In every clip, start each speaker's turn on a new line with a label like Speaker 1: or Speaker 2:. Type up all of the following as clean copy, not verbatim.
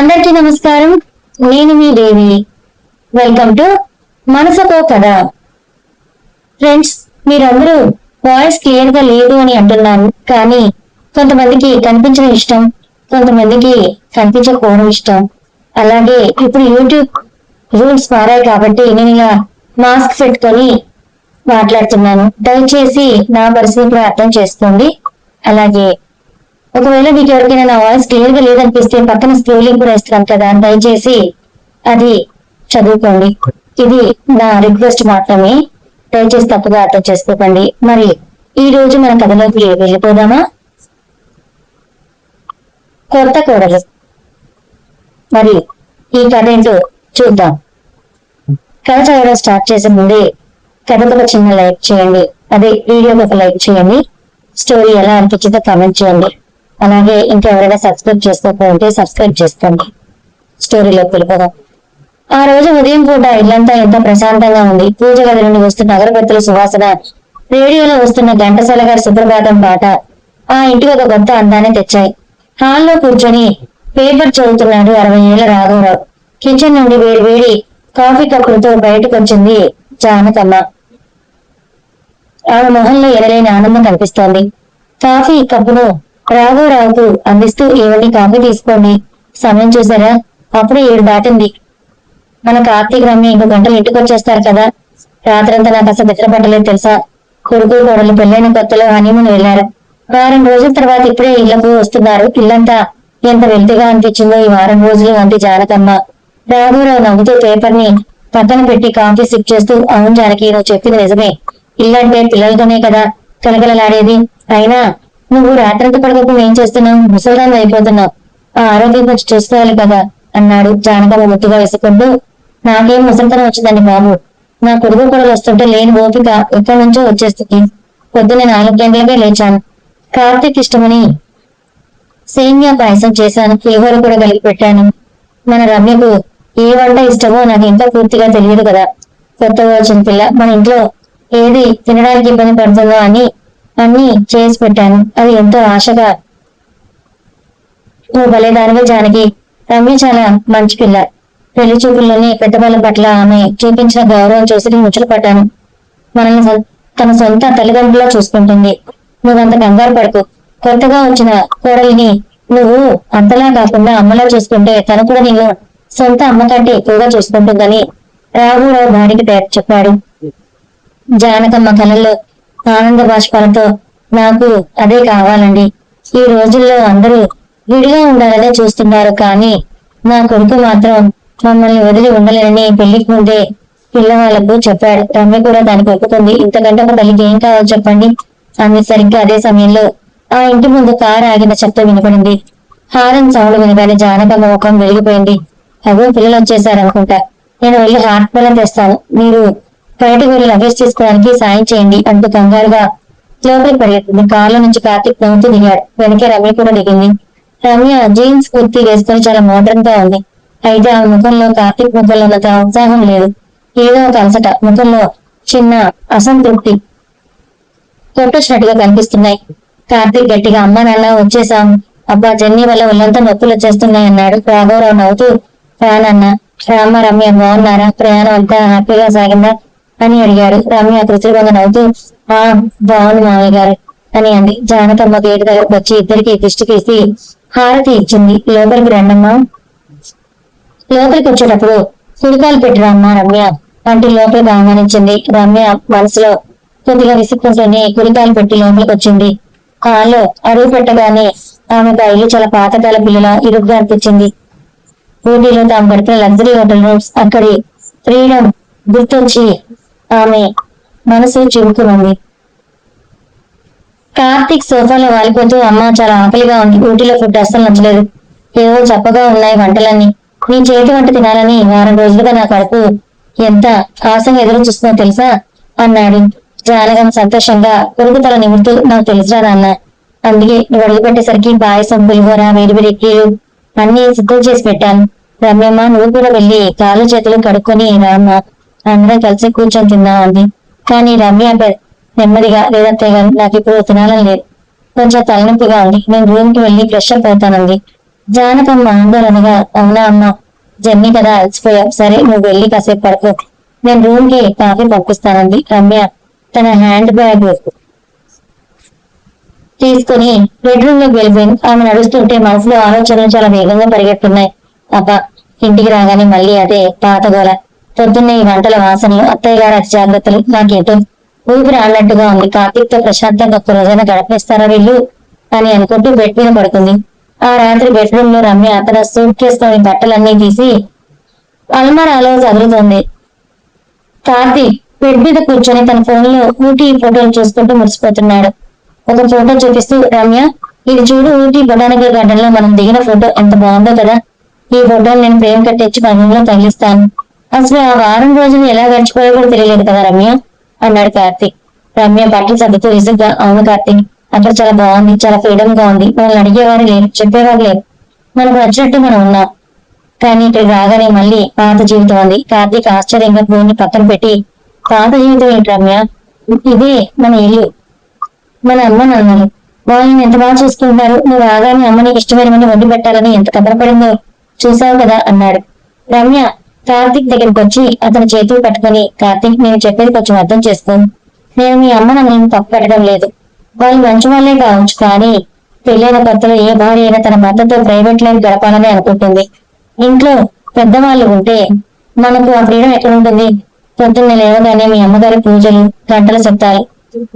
Speaker 1: అందరికీ నమస్కారం. నేను మీ దేవి. వెల్కమ్ టు మనసుకో కథ. ఫ్రెండ్స్, మీరందరూ వాయిస్ క్లియర్ గా లేదు అని అంటున్నాను, కానీ కొంతమందికి కనిపించడం ఇష్టం, కొంతమందికి కనిపించకపోవడం ఇష్టం. అలాగే ఇప్పుడు యూట్యూబ్ రూల్స్ మారాయి కాబట్టి నేను ఇలా మాస్క్ పెట్టుకొని మాట్లాడుతున్నాను. దయచేసి నా పరిస్థితి అర్థం చేసుకోండి. అలాగే ఒకవేళ మీకు ఎవరికైనా నా వాయిస్ క్లియర్ గా లేదనిపిస్తే పక్కన స్క్రోలింగ్ కూడా ఇస్తున్నాను కదా, దయచేసి అది చదువుకోండి. ఇది నా రిక్వెస్ట్ మాత్రమే, దయచేసి తప్పుగా అర్థం చేసుకోకండి. మరి ఈ రోజు మన కథలోకి వెళ్ళిపోదామా? కొత్త కోడలు. మరి ఈ కథ ఏంటో చూద్దాం. కథ చదవడం స్టార్ట్ చేసే ముందే కథకు ఒక చిన్న లైక్ చేయండి, అదే వీడియోకి ఒక లైక్ చేయండి. స్టోరీ ఎలా అనిపించిందో కామెంట్ చేయండి. అలాగే ఇంకెవరైనా సబ్స్క్రైబ్ చేసుకోకపోతే సబ్స్క్రైబ్ చేసుకోండి. స్టోరీలోకి వెళ్ళిపోదాం. ఆ రోజు ఉదయం పూట ఇల్లంతా ఎంతో ప్రశాంతంగా ఉంది. పూజ గది నుండి వస్తున్న అగరబత్తుల సువాసన, రేడియోలో వస్తున్న ఘంటసాల గారి సుప్రభాతం పాట ఆ ఇంటికి ఒక కొత్త అందాన్ని తెచ్చాయి. హాల్లో కూర్చొని పేపర్ చదువుతున్నాడు 60 ఏళ్ల రాఘవరావు. కిచెన్ నుండి వేడి వేడి కాఫీ కప్పులతో బయటకు వచ్చింది జానకమ్మ. ఆమె మొహంలో ఎనలేని ఆనందం కనిపిస్తోంది. కాఫీ కప్పును రాఘవరావుకు అందిస్తూ, ఏమండి కాఫీ తీసుకోండి, సమయం చూసారా, అప్పుడే 7 దాటింది. మన కార్తీక్ రమ్య ఇంకో గంటలు ఇంటికి వచ్చేస్తారు కదా. రాత్రంతా నాకు అసలు నిద్ర పట్టలేదు తెలుసా. కొడుకు కోడలు పెళ్ళైన కొత్తలో హనీమూన్ వెళ్లారు. వారం రోజుల తర్వాత ఇప్పుడే ఇళ్లకు వస్తున్నారు. ఇల్లంతా ఎంత వెళ్తిగా అనిపించిందో ఈ వారం రోజులు అంది జానకమ్మ. రాఘవరావు నవ్వుతూ పేపర్ ని పక్కన పెట్టి కాఫీ సిప్ చేస్తూ, అవును జానకి, నువ్వు చెప్పింది నిజమే. ఇల్లంటే పిల్లలతోనే కదా కలకలలాడేది. అయినా నువ్వు రాత్రంతా పడకపోతే ఏం చేస్తున్నావు, ముసల్దాన్ని అయిపోతున్నావు. ఆ ఆరోగ్యం కొంచెం చూసుకోవాలి కదా అన్నాడు. జానకమ్మ ముద్దుగా వేసుకుంటూ, నాకేం ముసలితనం వచ్చిందండి బాబు, నా కొడుకు కూడా వస్తుంటే లేని ఓపిక ఎక్కడి నుంచో వచ్చేస్తుంది. పొద్దున్న 4 గంటలకే లేచాను. కార్తీక్ ఇష్టమని సేమియా పాయసం చేశాను, పులిహోర కూడా కలిపి పెట్టాను. మన రమ్యకు ఏ వంట ఇష్టమో నాకు ఇంకా పూర్తిగా తెలియదు కదా. కొత్తగా వచ్చిన పిల్ల, మన ఇంట్లో ఏది తినడానికి ఇబ్బంది పడుతుందో అని అన్ని చేసి పెట్టాను. అది ఎంతో ఆశగా. ఓ భలేదానివే జానకి, రమ్య చాలా మంచి పిల్ల. పెళ్లి చూపుల్లోనే పెద్దవాళ్ళ పట్ల ఆమె చూపించిన గౌరవం చూసి ముచ్చట పడ్డాను. మనల్ని తన సొంత తల్లిదండ్రులా చూసుకుంటుంది. నువ్వంత కంగారు పడకు. కొత్తగా వచ్చిన కోడలిని నువ్వు అంతలా కాకుండా అమ్మలా చూసుకుంటే తను కూడా నేను సొంత అమ్మ కంటే ఎక్కువగా చూసుకుంటుందని రాఘవరావు భార్యకి చెప్పాడు. జానకమ్మ కళల్లో ఆనంద బాష్పాలతో, నాకు అదే కావాలండి. ఈ రోజుల్లో అందరూ విడిగా ఉండాలనే చూస్తున్నారు, కానీ నా కొడుకు మాత్రం మమ్మల్ని వదిలి ఉండలేనని పెళ్లికి ముందే పిల్లవాళ్లకు చెప్పాడు. రమ్య కూడా దానికి ఒప్పుకుంది. ఇంతకంటే ఒక తల్లికి ఏం కావాలో చెప్పండి అంది. సరిగ్గా అదే సమయంలో ఆ ఇంటి ముందు కారు ఆగిన శబ్దం వినపడింది. హారన్ సౌండ్ వినగానే జానకమ్మ ముఖం వెలిగిపోయింది. అగో పిల్లలు వచ్చేసారనుకుంటా, నేను వెళ్ళి హాట్ బెల్లం తెస్తాను, మీరు బయటకు వెళ్ళి లగేజ్ తీసుకోవడానికి సాయం చేయండి అంటూ కంగారుగా లోపలికి పరిగెత్తింది. కాళ్ళ నుంచి కార్తీక్ నవ్వుతూ దిగాడు. వెనకే రమ్య కూడా దిగింది. రమ్య జీన్స్ కుర్తీ వేసుకుని చాలా మోడర్న్ గా ఉంది. అయితే ఆమె ముఖంలో కార్తీక్ ముఖంలో ఉన్నంత ఉత్సాహం లేదు. ఏదో ఒక అలసట, ముఖంలో చిన్న అసంతృప్తి కొట్టొచ్చినట్టుగా కనిపిస్తున్నాయి. కార్తీక్ గట్టిగా, అమ్మా నాన్న వచ్చేసాం, అబ్బా జెన్నీ వల్ల ఒళ్ళంతా నొప్పులు వచ్చేస్తున్నాయి అన్నాడు. రాఘవరావు నవ్వుతూ, రానన్న, రామ రమ్య బాగున్నారా, ప్రయాణం అంతా హ్యాపీగా సాగిందా అని అడిగాడు. రమ్య కృత్రిమంగా నవ్వుతూ, ఆ బాగుంది మామయ్య గారు అని అంది. జానకమ్మ గేటు దగ్గరకు వచ్చి ఇద్దరికి దిష్టికేసి హారతి ఇచ్చింది. లోపలికి రండమ్మా. లోపలికి వచ్చేటప్పుడు కుడికాలు పెట్టిరమ్మా రమ్య అంటే లోపలికి ఆహ్వానించింది. రమ్య మనసులో కొద్దిగా విసుక్కుంటూనే కుడికాలు పెట్టి లోపలికి వచ్చింది. హాల్లో అడుగు పెట్టగానే ఆమెకు ఆ ఇల్లు చాలా పాతకాల పిల్లల ఇరుగ్గా అనిపించింది. ఊటీలో తాము గడిపిన లగ్జరీ హోటల్ రూమ్స్, అక్కడి ఫ్రీడమ్ గుర్తొచ్చి ఆమె మనసు చివుకుమంది. కార్తీక్ సోఫాలో వాలిపోతూ, అమ్మ చాలా ఆకలిగా ఉంది, ఊటీలో ఫుడ్ అస్సలు నచ్చలేదు, ఏవో చప్పగా ఉన్నాయి వంటలన్నీ, నీ చేతి వంట తినాలని వారం రోజులుగా నా కడుపు ఎంత ఆశగా ఎదురు చూస్తుందో తెలుసా అన్నాడు. జానకం సంతోషంగా కొడుకు తల నిమురుతూ, నాకు తెలుసురా నాన్న, అందుకే నువ్వు అడుగు పెట్టేసరికి పాయసం, పులిహోర, వేడివేడి ఇడ్లీలు అన్ని సిద్ధం చేసి పెట్టాను. రమ్యమ్మ, నువ్వు కూడా వెళ్ళి కాళ్ళు చేతులు కడుక్కొని రామ్మ, అందరం కలిసి కూర్చొని తిందాం అంది. కానీ రమ్య నెమ్మదిగా, లేదంతే గాని నాకు ఇప్పుడు తినాలని లేదు, కొంచెం తలనొప్పిగా ఉంది, నేను రూమ్ కి వెళ్ళి ఫ్రెష్ అప్ అవుతానంది. జానకమ్మ ఆందోళనగా, అవునా అమ్మ, జర్నీ కదా అలసిపోయావు, సరే నువ్వు వెళ్ళి కాసేపు పడుకో, నేను రూమ్ కి కాఫీ పంపిస్తానంది రమ్య తన హ్యాండ్ బ్యాగ్ తీసుకుని బెడ్రూమ్ లోకి వెళ్ళిపోయింది. ఆమె నడుస్తుంటే మనసులో ఆలోచనలు చాలా వేగంగా పరిగెడుతున్నాయి. అబ్బా, ఇంటికి రాగానే మళ్ళీ అదే పాత గోల, పొద్దున్నే ఈ వంటల వాసనలు, అత్తయ్య గారి అతి జాగ్రత్తలు, నాకేంటో ఊపిరి ఆడినట్టుగా ఉంది. కార్తీక్ తో ప్రశాంతంగా ఒక్క రోజైనా గడపేస్తారా వీళ్ళు అని అనుకుంటూ బెడ్ మీద పడుకుంది. ఆ రాత్రి బెడ్రూమ్ లో రమ్య తన సూట్ కేసులోని బట్టలన్నీ తీసి అల్మారాలో చదువుతోంది. కార్తీక్ బెడ్ మీద కూర్చొని తన ఫోన్ లో ఊటీ ఫోటోలు చూసుకుంటూ మురిసిపోతున్నాడు. ఒక ఫోటో చూపిస్తూ, రమ్య ఇది చూడు, ఊటీ బొటానికల్ గార్డెన్ లో మనం దిగిన ఫోటో ఎంత బాగుందో కదా, ఈ ఫోటోలు నేను ఫ్రేమ్ కట్టించి మా రూమ్ లో తగిలిస్తాను. అసలు ఆ వారం రోజులు ఎలా గడిచిపోయో కూడా తెలియలేదు కదా రమ్య అన్నాడు కార్తీక్. రమ్య బట్టలు సర్దుతూ విసుగ్గా, అవును కార్తీక్, అక్కడ చాలా బాగుంది, చాలా ఫ్రీడమ్ గా ఉంది, మనల్ని అడిగేవారు లేరు, చెప్పేవారు లేరు, మనకు నచ్చినట్టు మనం ఉన్నాం. కానీ ఇక్కడ రాగానే మళ్ళీ పాత జీవితం ఉంది. కార్తీక్ ఆశ్చర్యంగా ఫోన్ని పక్కన పెట్టి, పాత జీవితం ఏంటి రమ్య, ఇదే మన ఇల్లు, మన అమ్మ నాన్నలు, వాళ్ళని ఎంత బాగా చూసుకుంటారు, నువ్వు రాగానే అమ్మని ఇష్టమైనవని వండి పెట్టాలని ఎంత కథపడిందో చూసావు కదా అన్నాడు. రమ్య కార్తీక్ దగ్గరికి వచ్చి అతని చేతులు పట్టుకుని, కార్తీక్ నేను చెప్పేది కొంచెం అర్థం చేసుకో, నేను మీ అమ్మ నాన్నలను తప్పు పెట్టడం లేదు, వాళ్ళు మంచి వాళ్ళే కావచ్చు, కానీ పెళ్ళైన కొత్తలో ఏ భార్య అయినా తన భర్తతో ప్రైవేట్ లైఫ్ గడపాలని అనుకుంటుంది. ఇంట్లో పెద్దవాళ్ళు ఉంటే మనకు ఆ ఫ్రీడమ్ ఎక్కడ ఉంటుంది? పొద్దున్న లేవగానే మీ అమ్మగారి పూజలు, గంటల శబ్దాలు,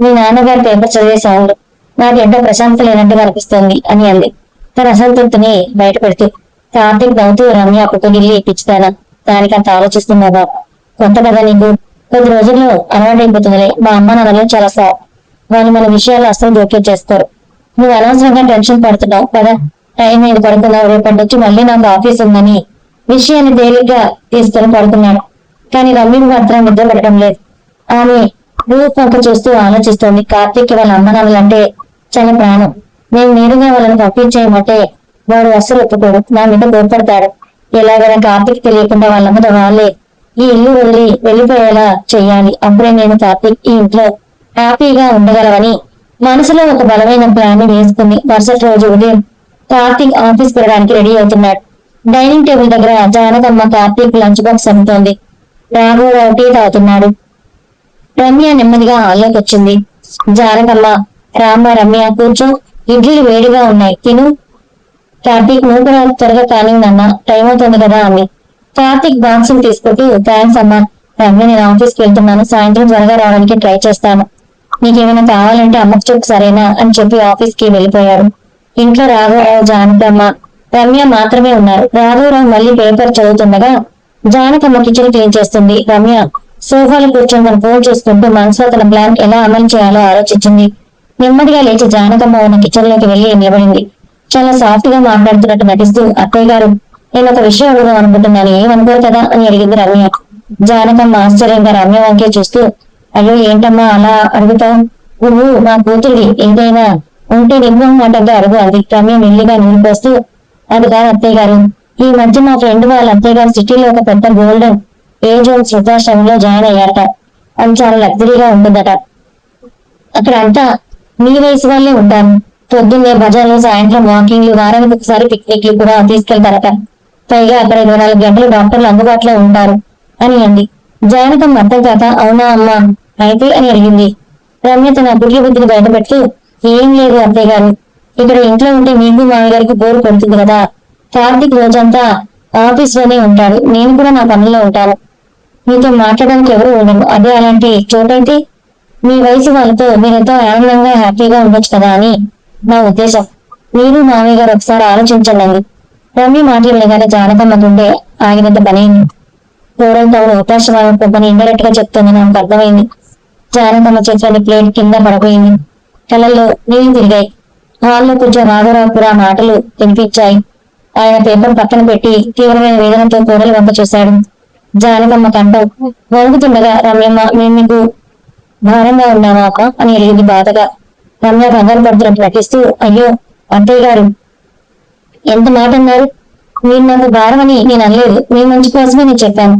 Speaker 1: మీ నాన్నగారి పేపర్ చదివే సౌండ్ నాకు ఎంతో ప్రశాంతత లేనట్టుగా అనిపిస్తోంది అని అంది తన అసంతృప్తిని బయట పెడుతూ. కార్తీక్ నవ్వుతూ, రమ్య పుట్టుగిల్లి ఇప్పించుతానా, దానికి అంత ఆలోచిస్తున్నావా, కొత్త కదా నీకు, కొద్ది రోజుల్లో అలవాటైపోతుందిలే, మా అమ్మ నాన్నలు చాలా సాఫ్ట్, వాళ్ళు మన విషయాలు అస్సలు జోక్యం చేస్తారు, నువ్వు అనవసరంగా టెన్షన్ పడుతున్నావు కదా, టైం అయింది పడుతున్నావు, రేపటి నుంచి మళ్ళీ నాకు ఆఫీస్ ఉందని విషయాన్ని తేలిగ్గా తీసుకొని పడుతున్నాడు. కానీ రమ్యకు మాత్రం నిద్ర పెట్టడం లేదు. ఆమె రూప్ వంక చూస్తూ ఆలోచిస్తోంది. కార్తీక్ వాళ్ళ అమ్మ నాన్నలంటే చాలా ప్రాణం, నేను నేరుగా వాళ్ళని పంపించేయమంటే వాడు అస్సలు ఒప్పుకోడు, నా మీద కోపడతాడు. ఎలాగైనా కార్తీక్ తెలియకుండా వాళ్ళమ్మతో వాళ్ళే ఈ ఇల్లు వదిలి వెళ్లిపోయేలా చెయ్యాలి, అప్పుడే నేను కార్తీక్ ఈ ఇంట్లో హ్యాపీగా ఉండగలవని మనసులో ఒక బలమైన ప్లాన్ వేసుకుని మరుసటి రోజు ఉదయం కార్తీక్ ఆఫీస్ వెళ్ళడానికి రెడీ అవుతున్నాడు. డైనింగ్ టేబుల్ దగ్గర జానకమ్మ కార్తీక్ లంచ్ బాక్స్ అమ్ముతోంది. రాఘవరావు టీ తాగుతున్నాడు. రమ్య నెమ్మదిగా హాల్లోకి వచ్చింది. జానకమ్మ, రామ్మ, రమ్య కూర్చో, ఇడ్లీలు వేడిగా ఉన్నాయి, తిను. కార్తీక్ నువ్వు కూడా త్వరగా కానివ్వనన్నా, టైం అవుతుంది కదా అంది. కార్తీక్ బాక్స్ తీసుకుంటూ, థ్యాంక్స్ అమ్మా, రమ్య నేను ఆఫీస్కి వెళ్తున్నాను, సాయంత్రం త్వరగా రావడానికి ట్రై చేస్తాను, నీకేమైనా కావాలంటే అమ్మకు చెప్పు సరేనా అని చెప్పి ఆఫీస్ కి వెళ్ళిపోయారు. ఇంట్లో రాఘవరావు, జానకమ్మ, రమ్య మాత్రమే ఉన్నారు. రాఘవరావు మళ్ళీ పేపర్ చదువుతుండగా జానకమ్మ కిచెన్ క్లీన్ చేస్తుంది. రమ్య సోఫాలో కూర్చొని తన ఫోన్ చూసుకుంటూ మనసులో తన ప్లాన్ ఎలా అమలు చేయాలో ఆలోచించింది. నెమ్మదిగా లేచి జానకమ్మ ఉన్న కిచెన్ లోకి వెళ్లి నిలబడింది. చాలా సాఫ్ట్ గా మాట్లాడుతున్నట్టు నటిస్తూ, అత్తయ్య గారు, నేను ఒక విషయం అడుగుదాం అనుకుంటున్నాను, ఏమనుకోరు కదా అని అడిగింది రమ్య. జానకమ్మ ఆశ్చర్యంగా రమ్య వంకే చూస్తూ, అయ్యో ఏంటమ్మా అలా అడుగుతావు, నువ్వు మా కూతురి, ఏదైనా ఉంటే నిర్మోహమాటంగా అడుగు అంది. రమ్య మెల్లిగా నీళ్ళు పోస్తూ, అది కాదు అత్తయ్య గారు, ఈ మధ్య మా ఫ్రెండ్ వాళ్ళ అత్తయ్య గారు సిటీలో ఒక పెద్ద గోల్డెన్ ఏజ్ హోమ్స్ వృద్ధాశ్రమంలో జాయిన్ అయ్యారట. అది చాలా లగ్జరీగా ఉంటుందట. అక్కడ అంతా మీ వయసు వాళ్ళే ఉంటారు. పొద్దున్నే బజార్లు, సాయంత్రం వాకింగ్లు, వారానికి ఒకసారి పిక్నిక్లు కూడా తీసుకెళ్తారట. పైగా అక్కడ 24 గంటలు డాక్టర్లు అందుబాటులో ఉంటారు అని అంది. జానకమ్మ అర్థం కాక, అవునా అమ్మా, అయితే అని అడిగింది. రమ్య తన బుద్ధి బుద్ధిని బయటపెడుతూ, ఏం లేదు అత్తయ్య గారు, ఇక్కడ ఇంట్లో ఉంటే మీకు మామయ్య గారికి బోరు కొడుతుంది కదా, కార్తీక్ రోజంతా ఆఫీస్ లోనే ఉంటాడు, నేను కూడా నా పనుల్లో ఉంటాను, మీతో మాట్లాడడానికి ఎవరు ఉండరు, అదే అలాంటి చోటైతే మీ వయసు వాళ్ళతో మీరెంతో ఆనందంగా హ్యాపీగా ఉండొచ్చు కదా అని నా ఉద్దేశం, మీరు మామయ్య గారు ఒకసారి ఆలోచించండి అంది. రమ్య మాటలు వినగానే జానకమ్మకుండే ఆగినంత పనైంది. కోడలు తమను ఉపాసమానం పొమ్మని ఇండైరెక్ట్ గా చెప్తుంది నాకు అర్థమైంది. జానకమ్మ చేతిలోని ప్లేట్ కింద పడిపోయింది. కళ్ళల్లో నీళ్లు తిరిగాయి. హాల్లో కొంచెం రాఘవరావు కూడా మాటలు వినిపించాయి. ఆయన పేపర్ పక్కన పెట్టి తీవ్రమైన వేదనతో కోడలు వంక చూశాడు. జానకమ్మ కంఠం వణుకుతుండగా, రమ్యమ్మ, మేము మీకు భారంగా ఉన్నామా అమ్మ అని అడిగింది బాధగా. రమ్య కంగారు పడుతున్నట్టు నటిస్తూ, అయ్యో అత్తయ్య గారు, ఎంత మాట అన్నారు, మీరు నాకు భారం అని నేను అనలేదు, మీ మంచి కోసమే నేను చెప్పాను,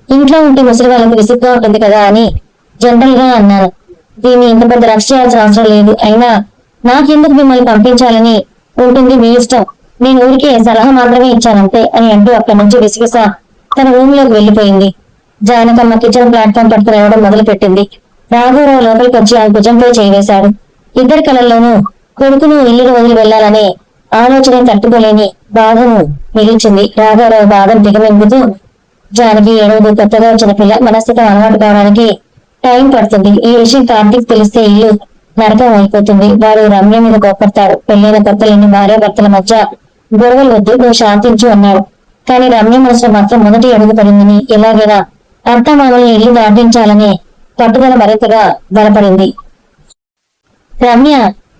Speaker 1: ఇంట్లో ఉంటే ముసలి వాళ్ళకి విసుగ్గా ఉంటుంది కదా అని జనరల్ గా అన్నాను, దీన్ని ఇంత పెద్ద రక్ష చేయాల్సిన అవసరం లేదు, అయినా నాకెందుకు మిమ్మల్ని పంపించాలని ఉంటుంది, మీ ఇష్టం, నేను ఊరికే సలహా మాత్రమే ఇచ్చానంతే అని అంటూ అక్కడి నుంచి విసిగిస తన రూమ్ లోకి వెళ్లిపోయింది. జానకమ్మ కిచెన్ ప్లాట్ఫామ్ పట్టుకుని రావడం మొదలు పెట్టింది. రాఘవరావు లోపలికి వచ్చి ఆ భుజంపై చేయివేశాడు. ఇద్దరి కళల్లోనూ కొడుకును ఇల్లును వదిలి వెళ్లాలనే ఆలోచన తట్టుకోలేని బాధను మిగిల్చింది. రాఘవరావు బాధను దిగమింగుతూ, జానకి ఏడవదు, కొత్తగా వచ్చిన పిల్ల మనస్థితం అలవాటు కావడానికి టైం పడుతుంది. ఈ విషయం కార్తీక్ తెలిస్తే ఇల్లు నరకం అయిపోతుంది. వాడు రమ్య మీద కోపడతాడు. పెళ్లైన కొత్తలేని భార్యాభర్తల మధ్య గొడవలు వద్దు, నువ్వు శాంతించు అన్నాడు. కానీ రమ్య మనసులో మాత్రం మొదటి అడుగు పడిందని, ఎలాగైనా అత్తమామల్ని ఇల్లు దాటించాలని పట్టుదల మరింతగా బలపడింది. రమ్య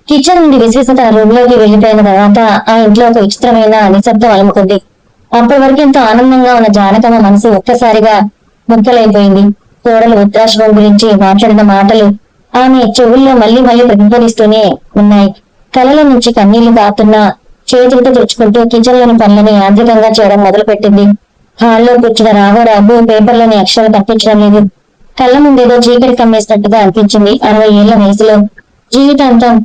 Speaker 1: కిచెన్ నుండి విసిరిసి తన రూమ్ లోకి వెళ్లిపోయిన తర్వాత ఆ ఇంట్లో ఒక విచిత్రమైన నిశ్శబ్దం అలుముకుంది. అప్పటి వరకు ఎంతో ఆనందంగా ఉన్న జానకమ్మ మనసు ఒక్కసారిగా ముక్కలైపోయింది. కోడలు వృద్ధాశ్రమం గురించి మాట్లాడిన మాటలు ఆమె చెవుల్లో మళ్లీ మళ్లీ ప్రతిఫలిస్తూనే ఉన్నాయి. కళ్ళ నుంచి కన్నీళ్లు కాతున్నా చేతులతో తెచ్చుకుంటూ కిచెన్ లోని పనులని యాంత్రికంగా చేయడం మొదలుపెట్టింది. హాల్లో కూర్చున్న రాఘవరావు పేపర్లోని అక్షరాలు తప్పించడం లేదు. కళ్ళ ముందేదో చీకటి కమ్మేసినట్టుగా అనిపించింది. 60 ఏళ్ల వయసులో జీవితాంతం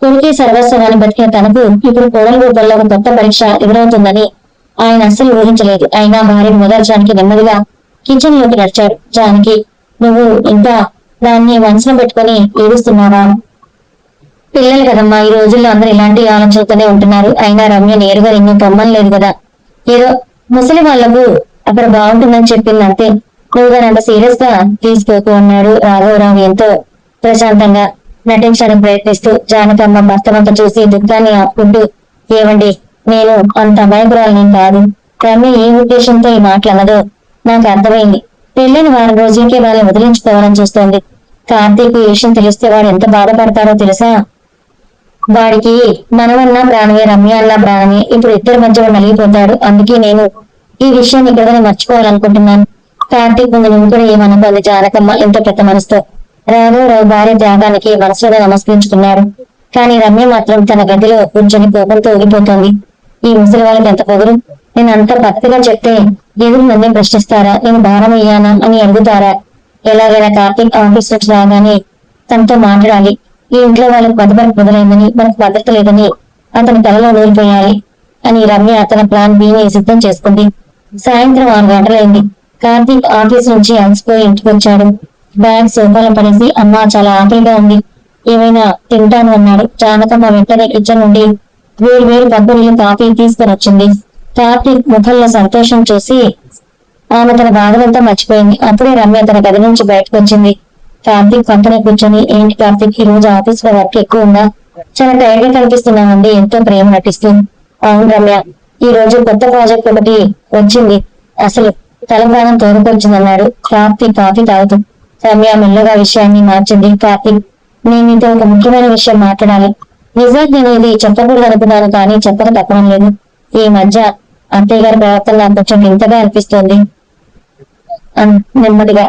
Speaker 1: కొడుకే సర్వస్వాన్ని బతికిన తనకు ఇప్పుడు కోడల రూపంలో ఒక కొత్త పరీక్ష ఎదురవుతుందని ఆయన అస్సలు ఊహించలేదు. అయినా భార్యను మొదలచడానికి నెమ్మదిగా కిచెన్ లోకి నడిచాడు. జానకి, నువ్వు ఇంకా దాన్ని మనసులో పెట్టుకుని ఏడుస్తున్నావా? పిల్లలు కదమ్మా, ఈ రోజుల్లో అందరూ ఇలాంటి ఆలోచనతోనే ఉంటున్నారు. అయినా రమ్య నేరుగా నిన్ను పొమ్మలేదు కదా, ఏదో ముసలి వాళ్లకు అక్కడ బాగుంటుందని చెప్పిందంతే. నువ్వు దాని అంత సీరియస్ గా తీసుకోకు అన్నాడు రాఘవరావు ఎంతో ప్రశాంతంగా నటించడానికి ప్రయత్నిస్తూ. జానకమ్మ భర్త వంక చూసి దుఃఖాన్ని ఆపుకుంటూ, ఏమండి, నేను అంత అమాయకురాలని కాదు. రమ్య ఏ ఉద్దేశంతో ఈ మాటలు అన్నదో నాకు అర్థమైంది. పెళ్లిని వారం రోజులకే వాళ్ళని వదిలించుకోవాలని చూస్తోంది. కార్తీక్ ఈ విషయం తెలిస్తే వాడు ఎంత బాధపడతాడో తెలుసా? వాడికి మనమన్నా ప్రాణమే, రమ్య అన్నా ప్రాణమే. ఇప్పుడు ఇద్దరి మధ్య వాడు నలిగిపోతాడు. అందుకే నేను ఈ విషయాన్ని ఇక్కడనే మర్చిపోవాలనుకుంటున్నాను. కార్తీక్ ముందు నువ్వు కూడా ఏమనుకోండి జానకమ్మ ఎంతో పెద్ద మనసుతో. రాఘవరావు భార్య త్యాగానికి మనసులో నమస్కరించుకున్నాడు. కానీ రమ్య మాత్రం తన గదిలో కూర్చొని కోపంతో ఊగిపోతోంది. ఈ ముసలి వాళ్ళకి ఎంత పొగరు! నేను అంత పత్తిగా చెప్తే ఎదురు నన్నే ప్రశ్నిస్తారా? నేను భారం అయ్యానా అని అడుగుతారా? ఎలాగైనా కార్తీక్ ఆఫీస్ నుంచి రాగానే తనతో మాట్లాడాలి. ఈ ఇంట్లో వాళ్ళకి భద్రత మొదలైందని, మనకు భద్రత లేదని అతని తలలో నూరిపోయాలి అని రమ్య తన ప్లాన్ బిని సిద్ధం చేసుకుంది. సాయంత్రం 6 గంటలైంది. కార్తీక్ ఆఫీస్ నుంచి అలసిపోయి ఇంటికి వచ్చాడు. బ్యాగ్ సోఫాలో పడేసి, అమ్మా చాలా ఆకలిగా ఉంది, ఏమైనా తింటాను అన్నాడు. జానకమ్మ వెంటనే కిచెన్ నుండి వేరు పబ్బులు కాఫీ తీసుకొని వచ్చింది. కార్తీక్ ముఖంలో సంతోషం చూసి ఆమె తన బాధలంతా మర్చిపోయింది. అప్పుడే రమ్య తన గది నుంచి బయటకు వచ్చింది. కార్తీక్ పక్కనే కూర్చొని, ఏంటి కార్తీక్, ఈ రోజు ఆఫీస్ లో వర్క్ ఎక్కువ ఉందా? చాలా టైర్ గా కనిపిస్తున్నామండి ఎంతో ప్రేమ నటిస్తూ. అవును రమ్య, ఈ రోజు కొత్త ప్రాజెక్ట్ ఒకటి వచ్చింది, అసలు తలప్రాణం తోడుకొచ్చిందన్నాడు కార్తీక్ కాఫీ తాగుతూ. రమ్య మెల్లగా విషయాన్ని మార్చింది. కార్తీక్, నేను నీతో ఒక ముఖ్యమైన విషయం మాట్లాడాలి. నిజానికి నేను ఇది చెప్పకూడదు అనుకున్నాను, కానీ చెప్పక తప్పడం లేదు. ఈ మధ్య అత్తయ్య గారి ప్రవర్తన నాకు కొంచెం వింతగా అనిపిస్తోంది నెమ్మదిగా.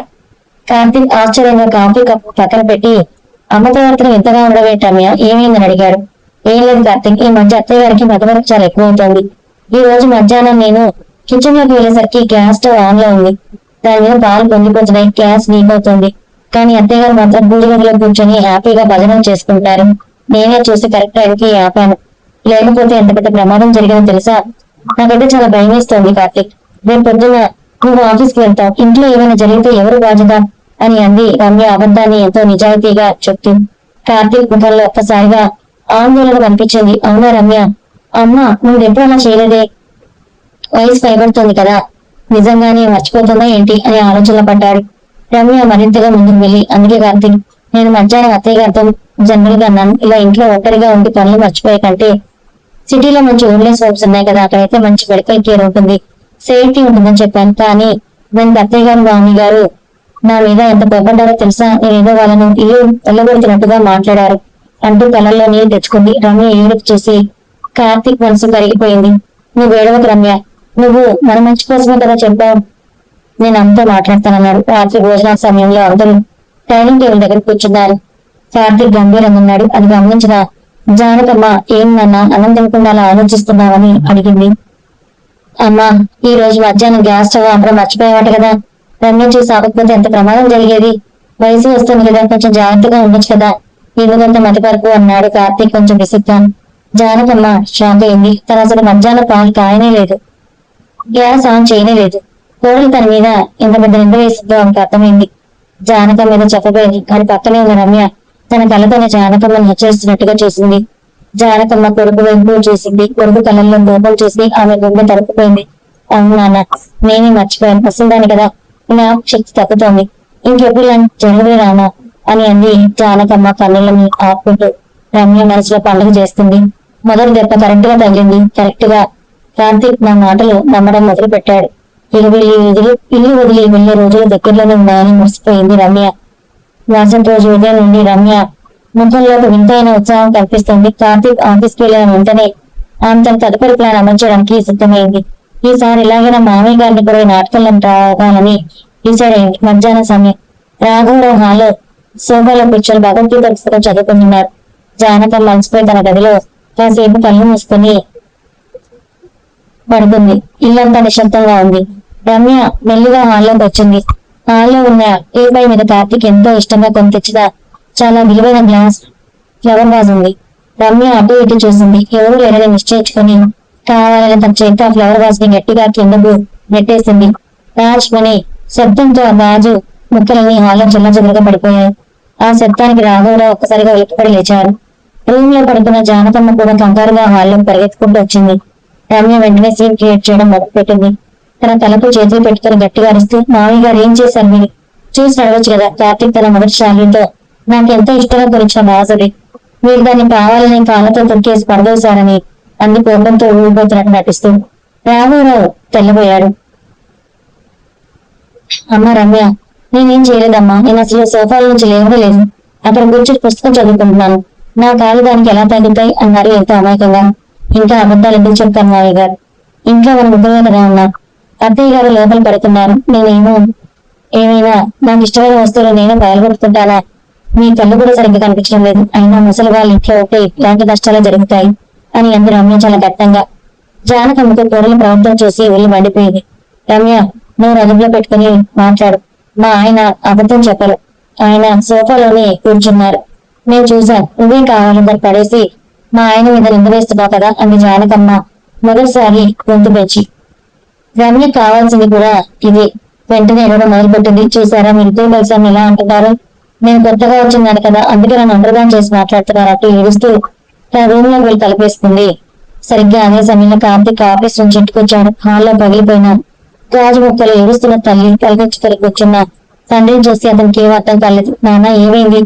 Speaker 1: కార్తీక్ ఆశ్చర్యంగా కాఫీ కప్పు పక్కన పెట్టి, అమ్మ ప్రవర్తన వింతగా ఉండవేటమ్య, ఏమైందని అడిగాడు. ఏం లేదు కార్తీక్, ఈ మధ్య అత్తయ్య గారికి మతవరకు చాలా ఎక్కువ అవుతోంది. ఈ రోజు మధ్యాహ్నం నేను కిచెన్ లోకి వెళ్ళేసరికి గ్యాస్ స్టవ్ ఆన్ లో ఉంది. దాని మీద పాలు పొంగిపోతున్నాయి, గ్యాస్ లీక్ అవుతుంది. కానీ అత్తయ్య గారు మాత్రం పూజ గదిలో కూర్చొని హ్యాపీగా భజనం చేసుకుంటారు. నేనే చూసి కరెక్ట్ టైంకి ఆపాను, లేకపోతే ఎంత పెద్ద ప్రమాదం జరిగిందో తెలుసా? నాకైతే చాలా భయం వేస్తోంది కార్తీక్. రేపు పొద్దున్న నువ్వు ఆఫీస్కి వెళ్తావు, ఇంట్లో ఏమైనా జరిగితే ఎవరు బాధ్యత అని అంది రమ్య అబద్ధాన్ని ఎంతో నిజాయితీగా చెప్తూ. కార్తీక్ ముఖంలో ఒక్కసారిగా ఆందోళన కనిపించింది. అవునా రమ్య, అమ్మ నువ్వు ఎప్పుడు అలా చేయలేదే, వయసు పైబడుతుంది కదా, నిజంగానే మర్చిపోతుందా ఏంటి అని ఆలోచనలో పడ్డాడు. రమ్య మరింతగా ముందుకు వెళ్ళి, అందుకే కార్తీక్, నేను మధ్యాహ్నం అత్తయ్య గారితో జనరల్ గా అన్నాను, ఇలా ఇంట్లో ఒంటరిగా ఉండి పనులు మర్చిపోయే కంటే సిటీలో మంచి ఓన్లెస్ హోమ్స్ ఉన్నాయి కదా, అక్కడైతే మంచి మెడికల్ కేర్ ఉంటుంది, సేఫ్టీ ఉంటుందని చెప్పాను. కానీ దానికి అత్తయ్య గారు మామీ గారు నా మీద ఎంత కోపడ్డారో తెలుసా? నేనేదో వాళ్ళను ఇల్లు వెళ్ళగొడుతున్నట్టుగా మాట్లాడారు అంటూ కళ్ళల్లో నీళ్ళు తెచ్చుకుంది. రమ్య ఏడుపు చూసి కార్తీక్ మనసు కరిగిపోయింది. నువ్వు ఏడవకు రమ్య, నువ్వు మన మంచి కోసమే కదా చెప్పావు, నేను అమ్మతో మాట్లాడతానన్నాడు. రాత్రి భోజనాల సమయంలో అందరూ డైనింగ్ టేబుల్ దగ్గర కూర్చున్నారు. కార్తీక్ గంభీరంగా ఉన్నాడు. అది గమనించిన జానకమ్మ, ఏం నాన్న అన్నం తినకుండా అలా ఆలోచిస్తున్నావని అడిగింది. అమ్మా, ఈ రోజు మధ్యాహ్నం గ్యాస్ స్టవ్ అప్పుడు మర్చిపోయావాట కదా, రమ్య చూసి ఆపకపోతే ఎంత ప్రమాదం జరిగేది. వయసు వస్తుంది కదా, కొంచెం జాగ్రత్తగా ఉండొచ్చు కదా, ఎందుకంత మతిపరుపు అన్నాడు కార్తీక్ కొంచెం విసుగ్గా. జానకమ్మ షాక్ అయింది. తను అసలు మధ్యాహ్నం పాలు కాయనే లేదు, గ్యాస్ ఆన్ చేయనే లేదు. కోడలు తన మీద ఎంత పెద్ద నింద వేసిందో ఆమెకు అర్థమైంది. జానకమ్మ మీద చెప్పబోయింది, కానీ పక్కనే ఉన్న రమ్య తన కళ్ళతోనే జానకమ్మను హెచ్చరిస్తున్నట్టుగా చూసింది. జానకమ్మ కొడుకు వైపు చూసింది. కొడుకు కళ్ళల్లో కోపం చూసి ఆమె గుండె తరుక్కుపోయింది. అవును నాన్న, నేనే మర్చిపోయాను, వస్తుందాని కదా, నా శక్తి తగ్గుతోంది, ఇంకెప్పుడు ఇలాంటి జరుగుతుంది రానా అని అంది జానకమ్మ కన్నులని ఆపుకుంటూ. రమ్య మనసులో పండుగ చేస్తుంది. మొదటి దెబ్బ కరెక్ట్ గా తగిలింది. కరెక్ట్ గా కార్తీక్ నా మాటలు నమ్మడం మొదలు పెట్టాడు. ఇక ఇల్లు వదిలి వెళ్లే రోజులు దగ్గరలోనే ఉన్నాయని మురిసిపోయింది రమ్య. మరుసటి రోజు ఉదయం నుండి రమ్య ముఖంలో ఒక వింతైన ఉత్సాహం కనిపిస్తుంది. కార్తీక్ ఆఫీస్కి వెళ్ళిన వెంటనే ఆమె తన తదుపరి ప్లాన్ అమర్చడానికి సిద్ధమైంది. ఈసారి ఇలాగైనా మామయ్య గారిని కూడా నాటకంలో రావాలని డిసైడ్ అయింది. మధ్యాహ్నం సమయం రాఘవరావు హాల్లో సోఫాలో కూర్చొని భగవద్గీత పుస్తకం చదువుకుంటున్నారు. జానకం మనసిపోయి తన గదిలో కాసేపు కళ్ళు మూసుకొని పడుతుంది. ఇల్లంతా నిశ్శబ్దంగా ఉంది. రమ్య మెల్లిగా హాల్లోకి వచ్చింది. హాల్లో ఉన్న టీపై మీద కార్తీక్ ఎంతో ఇష్టంగా కొని తెచ్చిన చాలా విలువైన గ్లాస్ ఫ్లవర్ వాజ్ ఉంది. రమ్య అటు ఇటు చూసింది. ఎవరు లేరని నిశ్చయించుకొని కావాలని తన చేత ఫ్లవర్ వాజ్ ని గట్టిగా కిందకు నెట్టేసింది. రాజ్మణి శబ్దంతో ఆ గాజు ముక్కలని హాల్లో చెల్లచెదరగా పడిపోయాయి. ఆ శబ్దానికి రాఘవరావు ఒక్కసారిగా ఉలిక్కిపడి లేచారు. రూమ్ లో పడుకున్న జానకమ్మ కూడా కంగారుగా హాల్లోకి పరిగెత్తుకుంటూ వచ్చింది. రమ్య వెంటనే సీన్ క్రియేట్ చేయడం మొదలుపెట్టింది. తన తలకు చేతులు పెట్టుకుని గట్టిగా అరుస్తూ, మామయ్య గారు ఏం చేశారు మీరు? చూసి నడవచ్చు కదా. కార్తీక్ తన మొదటి శాలీతో నాకు ఎంతో ఇష్టంగా కొనిచ్చిన బాసది, మీరు దాన్ని కావాలని కాళ్ళతో తొక్కేసి పడదోశారని అన్ని కోపంతో ఊడిపోతున్నట్టు నటిస్తూ రాఘవరావు తెల్లబోయాడు. అమ్మ రమ్య, నేనేం చేయలేదమ్మా, నేను అసలు సోఫాల నుంచి లేవలేదు, అక్కడ కూర్చొని పుస్తకం చదువుకుంటున్నాను, నా కాలు దానికి ఎలా తగ్గుతాయి అన్నారు ఎంతో అమాయకంగా. ఇంకా అబద్ధాలు ఎందుకు చెప్తాను మావయ్య గారు, ఇంట్లో మన ముగ్గురే కదా ఉన్నా, అత్తయ్య గారు లోపల పడుతున్నారు, ఏమైనా నాకు ఇష్టమైన వస్తువులు నేను బయలుపెడుతుంటానా? మీ కళ్ళు కూడా సరిగ్గా కనిపించడం లేదు, అయినా ముసలి వాళ్ళ ఇంట్లో ఉంటే ఇలాంటి నష్టాలు జరుగుతాయి అని అంది రమ్య చాలా గట్టంగా. జానకమ్మకు కోడలు ప్రవర్తన చూసి ఒళ్ళు మండిపోయింది. రమ్య, నువ్వు రథంలో పెట్టుకుని మాట్లాడు, మా ఆయన అబద్ధం చెప్పరు, ఆయన సోఫాలోనే కూర్చున్నారు, నేను చూశాను, నువ్వేం కావాలని పడేసి మా ఆయన మీద నిందవేస్తున్నావు కదా అంది జానకమ్మ మొదటిసారి గొంతు పెంచి. రమ్య కావాల్సింది కూడా ఇది. వెంటనే ఎడవడం మొదలుపెట్టింది. చూసారా మీరు ఇద్దరు కలిసి ఎలా అంటున్నారు, నేను కొత్తగా వచ్చిన్నాను కదా అందుకే నన్ను అండర్గాన్ చేసి మాట్లాడుతున్నారు అటు ఏడుస్తూ తన రూమ్ లోకి వెళ్ళి తలపేసుకుంది. సరిగ్గా అదే సమయంలో కార్తీక్ ఆఫీస్ నుంచి ఇంటికి వచ్చాడు. హాల్లో పగిలిపోయిన గాజు ముక్కలు ఏడుస్తున్న తల్లి తలకొచ్చుకొని కూర్చున్న తండ్రిని చూసి అతనికి ఏం అర్థం కాలేదు. నాన్న ఏమైంది,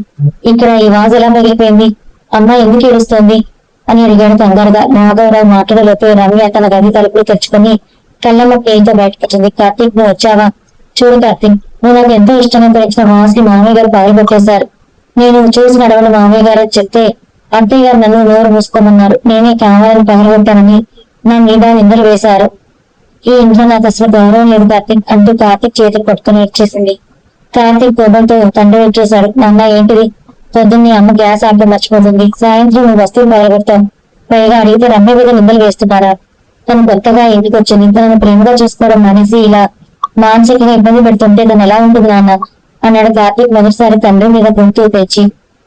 Speaker 1: ఇక్కడ ఈ వాజు ఎలా పగిలిపోయింది, అమ్మ ఎందుకు ఏడుస్తోంది అని అడిగాడు కంగారుగా. రాఘవరావు మాట్లాడలేకపోయి రమ్య తన గది తలుపులు తెచ్చుకొని కళ్ళమ్మ పేరుతో బయటకు వచ్చింది. కార్తీక్, నువ్వు వచ్చావా? చూడు కార్తీక్, నువ్వు నాకు ఎంతో ఇష్టంగా పెంచిన వాసుని మామయ్య గారు పగలగొట్టేశారు. నేను చూసి నడవని మామయ్య గారు చెప్తే అత్తయ్య గారు నన్ను నోరు మూసుకోమన్నారు, నేనే కావాలని పగలగొట్టానని నా మీద నిందలు వేశారు. ఈ ఇంట్లో నాకు అసలు గౌరవం లేదు కార్తీక్ అంటూ కార్తీక్ చేతులు పట్టుకుని ఇచ్చేసింది. కార్తీక్ కోపంతో తండ్రి వచ్చేశాడు. నాన్న ఏంటిది, పొద్దున్నే అమ్మ గ్యాస్ ఆపి మర్చిపోతుంది, సాయంత్రం నువ్వు వస్తువులు పగలగొడతావు, పైగా అడిగితే రమ్య మీద నిందలు వేస్తున్నారా? తను కొత్తగా ఇంటికి వచ్చింది, తనను ప్రేమగా చూసుకోవడం అనేసి ఇలా మానసికంగా ఇబ్బంది పెడుతుంటే తను ఎలా ఉంటుంది నాన్న అన్నాడు కార్తీక్ మొదటిసారి తండ్రి మీద గొంతు తెచ్చి.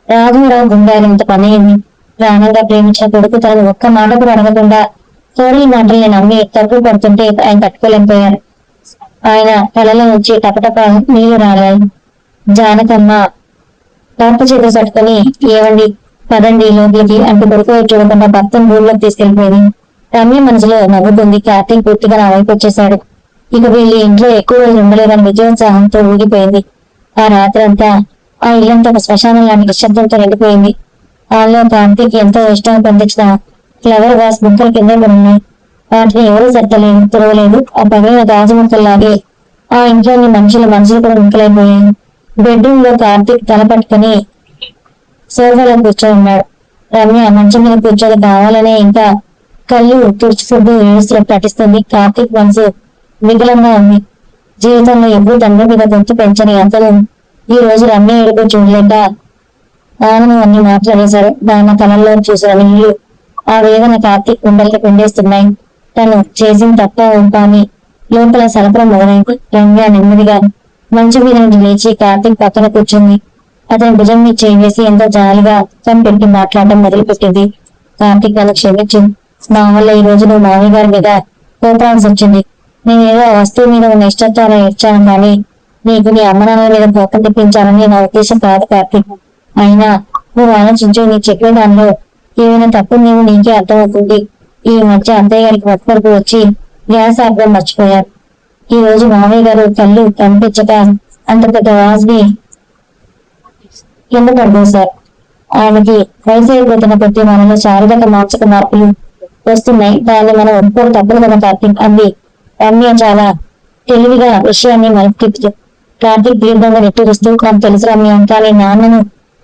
Speaker 1: రాఘవరావు గుండాలంత పని అయింది. ప్రాణంగా ప్రేమించిన కొడుకు తనను ఒక్క మాట కూడా అడగకుండా తోడలి మాటల్ని నమ్మి తప్పు పడుతుంటే ఆయన తట్టుకోలేకపోయారు. ఆయన కళ్ళలో నుంచి టపటప నీళ్లు రాలాయి. జానకమ్మ పాప చేతులు పట్టుకుని ఏవండి పదండి లోపలికి అంటూ కొడుకు చూడకుండా భర్తను ఊళ్ళోకి తీసుకెళ్లిపోయింది. రమ్య మనసులో నవ్వుతుంది. కార్తీక్ పూర్తిగా నా వైపు వచ్చేశాడు, ఇక వీళ్ళు ఇంట్లో ఎక్కువ రోజులు ఉండలేదని విజయోత్సాహంతో ఊగిపోయింది. ఆ రాత్రి అంతా ఆ ఇల్లంతా ఒక శ్మశానం లాంటి నిశ్శబ్దంతో నిండిపోయింది. వాళ్ళలో కార్తీక్ ఎంతో ఇష్టంగా పండించిన ఫ్లవర్ వాస్ ముక్కలు కింద ఉన్నాయి. వాటిని ఎవరూ సర్దలేదు, తురవలేదు. ఆ పగిలిన గాజు ముక్కల్లాగే ఆ ఇంట్లోని మనసులు కూడా ముక్కలైపోయాయి. బెడ్రూమ్ లో కార్తీక్ తల పట్టుకుని సోఫాలో కూర్చొని ఉన్నాడు. రమ్య మంచం మీద కూర్చొని కావాలనే ఇంకా కళ్ళు తుడుచుకుంటూ ఏడుస్తున్నట్టు నటిస్తుంది. కార్తీక్ మనసు వికలంగా ఉంది. జీవితంలో ఎప్పుడు తండ్రి మీద గొంతు పెంచని అంతలు ఈ రోజు రమ్య ఏడుపు చూడలేక ఆనందం అన్ని మాట్లాడేశాడు. దాని కళల్లో చూసిన నీళ్లు ఆ వేదన కార్తీక్ గుండెలకి పిండేస్తున్నాయి. తను చేసిన తప్ప అని లోపల సలపడం మొదలైంది. రమ్య నెమ్మదిగా మంచం మీద నుండి లేచి కార్తీక్ పక్కన కూర్చుంది. అతని భుజం మీద చేయి వేసి ఎంతో జాలిగా పెట్టి మాట్లాడడం మొదలుపెట్టింది. కార్తీక్ నన్ను క్షమించు. నా వల్ల ఈ రోజు నువ్వు మామయ్య గారి మీద కోపాల్సి వచ్చింది. నేనేదో ఆ వస్తువు మీద ఉన్న ఇష్టంతో ఇచ్చాను, కానీ నీకు నీ అమ్మ నాన్నల మీద కోపం తెప్పించాలని నా ఉద్దేశం కాదు కార్తీక్. అయినా నువ్వు ఆలోచించు, నీ చెప్పే దానిలో ఏమైనా తప్పు నీకే అర్థమవుతుంది. ఈ మధ్య అత్తయ్య గారికి మత్తుపరుపు వచ్చి గ్యాస్ ఆపడం మర్చిపోయారు. ఈ రోజు మామయ్య గారు కళ్ళు కనిపించక అంత పెద్ద వాజ్ని కింద పడిపోసారు. ఆయనకి వయసు అయిపోతున్న కొద్ది మనలో శారీరక మానసిక మార్పులు వస్తున్నాయి. దాన్ని మనం ఒప్పుకోవడం తప్పదు కదా కార్తీక్ అంది రమ్య చాలా తెలివిగా విషయాన్ని మలుపు. కార్తీక్ దీర్ఘంగా నెట్టూరుస్తూ, నాకు తెలుసు రమ్య, కానీ నాన్నను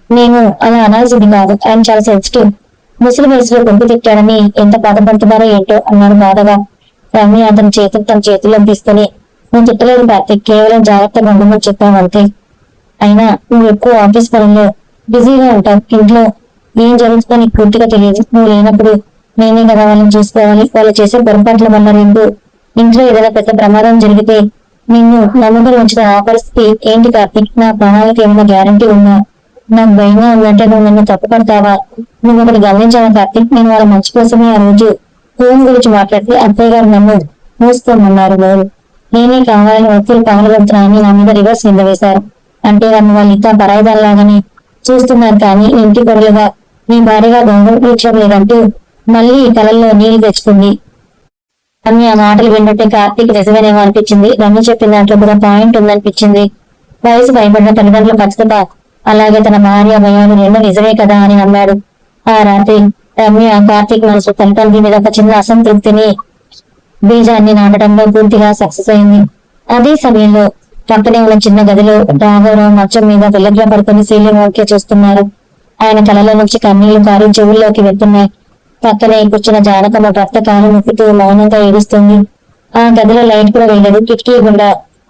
Speaker 1: నేను అలా అనాల్సింది కాదు. ఆయన చాలా సెన్సిటివ్. ముసలి వయసులో కొడుకు తిట్టాడని ఎంత బాధపడుతున్నారో ఏంటో అన్నాడు బాధగా. రమ్య అతని చేతులు తన చేతుల్లో తీసుకుని, నువ్వు తిట్టలేదు కార్తీక్, కేవలం జాగ్రత్తగా ఉండమని చెప్పావు అంతే. అయినా నువ్వు ఎక్కువ ఆఫీస్ పనుల్లో బిజీగా ఉంటావు. ఇంట్లో ఏం జరుగుతుందో నీకు పూర్తిగా తెలియదు. నువ్వు లేనప్పుడు నేనే కదా వాళ్ళని చూసుకోవాలి. వాళ్ళు చేసే పొరపాట్ల వల్ల రెండు ఇంట్లో ఏదైనా పెద్ద ప్రమాదం జరిగితే నిన్ను నమ్మకం ఉంచిన ఆ పరిస్థితి ఏంటి కార్తీక్? నా ప్రాణాలకు ఏమైనా గ్యారంటీ ఉందా? నాకు భయంగా ఉందంటే నువ్వు నన్ను తప్పుపడతావా? నువ్వు ఒకటి గమనించావా కార్తీక్? నేను వాళ్ళ మంచి కోసమే ఆ రోజు ఫోన్ గురించి మాట్లాడితే అత్తయ్య గారు నన్ను మూసుకోమన్నారు. లేదు, నేనే కావాలని వ్యక్తులు పగలగొడుతున్నానని నా మీద రివర్స్ నింద వేశారు. అంటే నన్ను వాళ్ళు ఇంకా పరాయిదాల్లాగానే చూస్తున్నారు, కానీ ఇంటి కొరలుగా నీ భార్యగా గౌరవించడం లేదంటూ మళ్ళీ కళల్లో నీళ్లు తెచ్చుకుంది. రమ్య ఆ మాటలు వింటుంటే కార్తీక్ నిజమేనేమో అనిపించింది. రమ్య చెప్పిన దాంట్లో కూడా పాయింట్ ఉందనిపించింది. వయసు భయపడిన తల్లిదండ్రుల ఖచ్చితంగా, అలాగే తన భార్య భయాలు రెండు నిజమే కదా అని నమ్మాడు. ఆ రాత్రి రమ్య కార్తీక్ మనసు తల్లిదండ్రి మీద ఒక చిన్న అసంతృప్తిని బీజాన్ని నాటడంలో పూర్తిగా సక్సెస్ అయింది. అదే సమయంలో పక్కనే ఉన్న చిన్న గదిలో రాఘవరావు మంచం మీద వెల్లగ్గా పడుకుని శీలమోకే చూస్తున్నారు. ఆయన కళలో నుంచి కన్నీళ్లు కారు చెవుల్లోకి వెళ్తున్నాయి. పక్కనే కూర్చున్న జానకమ్మ భర్త కాలు నొప్పుతూ మౌనంగా ఏడుస్తుంది. ఆ గదిలో లైట్ కూడా వేయలేదు. కిటికీ గుండా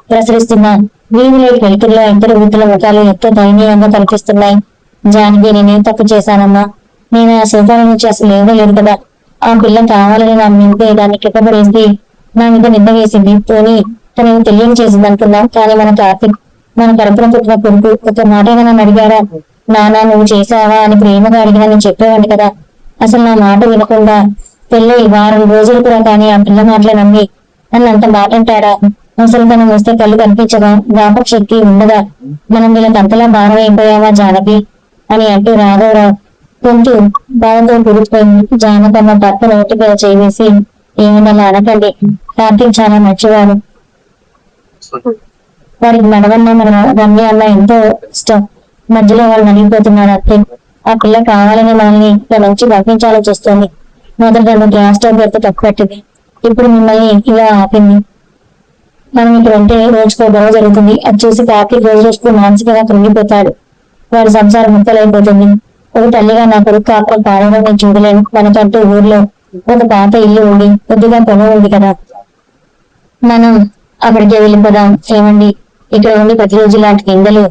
Speaker 1: ప్రసరిస్తున్న వీధి లైట్ వెలుతుల్లో ఇద్దరు వృద్ధుల ముఖాలు ఎంతో దయనీయంగా కనిపిస్తున్నాయి. జానకి, నేనేం తప్పు చేశానమ్మా? నేను ఆ సోఫాల నుంచి అసలు ఏమీ లేదు కదా. ఆ పిల్ల కావాలని నా మీద దాన్ని కిట్టపడేసి నా మీద నింద వేసింది. పోనీ తనకు తెలియని చేసింది అనుకున్నాం, కానీ మన కార్తీక్, మన కడుపున పుట్టిన కొడుకు ఒక మాటగా నన్ను అడిగారా? నానా నువ్వు చేశావా అని ప్రేమగా అడిగినా నేను చెప్పేవాడిని కదా. అసలు నా మాట వినకుండా పెళ్ళి వారం రోజులు కూడా కానీ ఆ పిల్ల మాటలే నమ్మి నన్ను అంత మాట అంటాడా? అసలు తను వస్తే కళ్ళు కనిపించగా, జ్ఞాపక శక్తి ఉండదా? మనం వీళ్ళకి అంతలా భారం అయిపోయావా జానకి అని అంటూ రాఘవరావు కొంచెం బాధతో కూలిపోయింది. జానకమ్మ భర్త నోటి మీద చేసి, ఏమన్నా అనకండి, కార్తీక్ చాలా మంచివాడు. వారికి మనవన్న మన రమ్య అన్న ఎంతో ఇష్టం. మధ్యలో వాళ్ళు నలిగిపోతున్నారు అంతే. ఆ పిల్ల కావాలని మనల్ని ఇక్కడ నుంచి పంపించాలో చూస్తుంది. మొదట నన్ను గ్యాస్ స్టవ్ పెడితే తప్పు పెట్టింది, ఇప్పుడు మిమ్మల్ని ఇలా ఆపింది. మనం ఇక్కడ ఉంటే రోజుకో గొడవ జరుగుతుంది. అది చూసి కార్తీక్ రోజు రోజుకు మానసికంగా కృంగిపోతాడు. వాడి సంసారం ముక్కలైపోతుంది. ఒక తల్లిగా నా కొడుకు కాపురం పాడడం నేను చూడలేను. మనకంటూ ఊర్లో ఒక పాత ఇల్లు ఉంది, కొద్దిగా పొలం ఉంది కదా, మనం అక్కడికే వెళ్ళిపోదాం. ఏమండి, ఇక్కడ ఉండి ప్రతిరోజు లాంటి కిందలు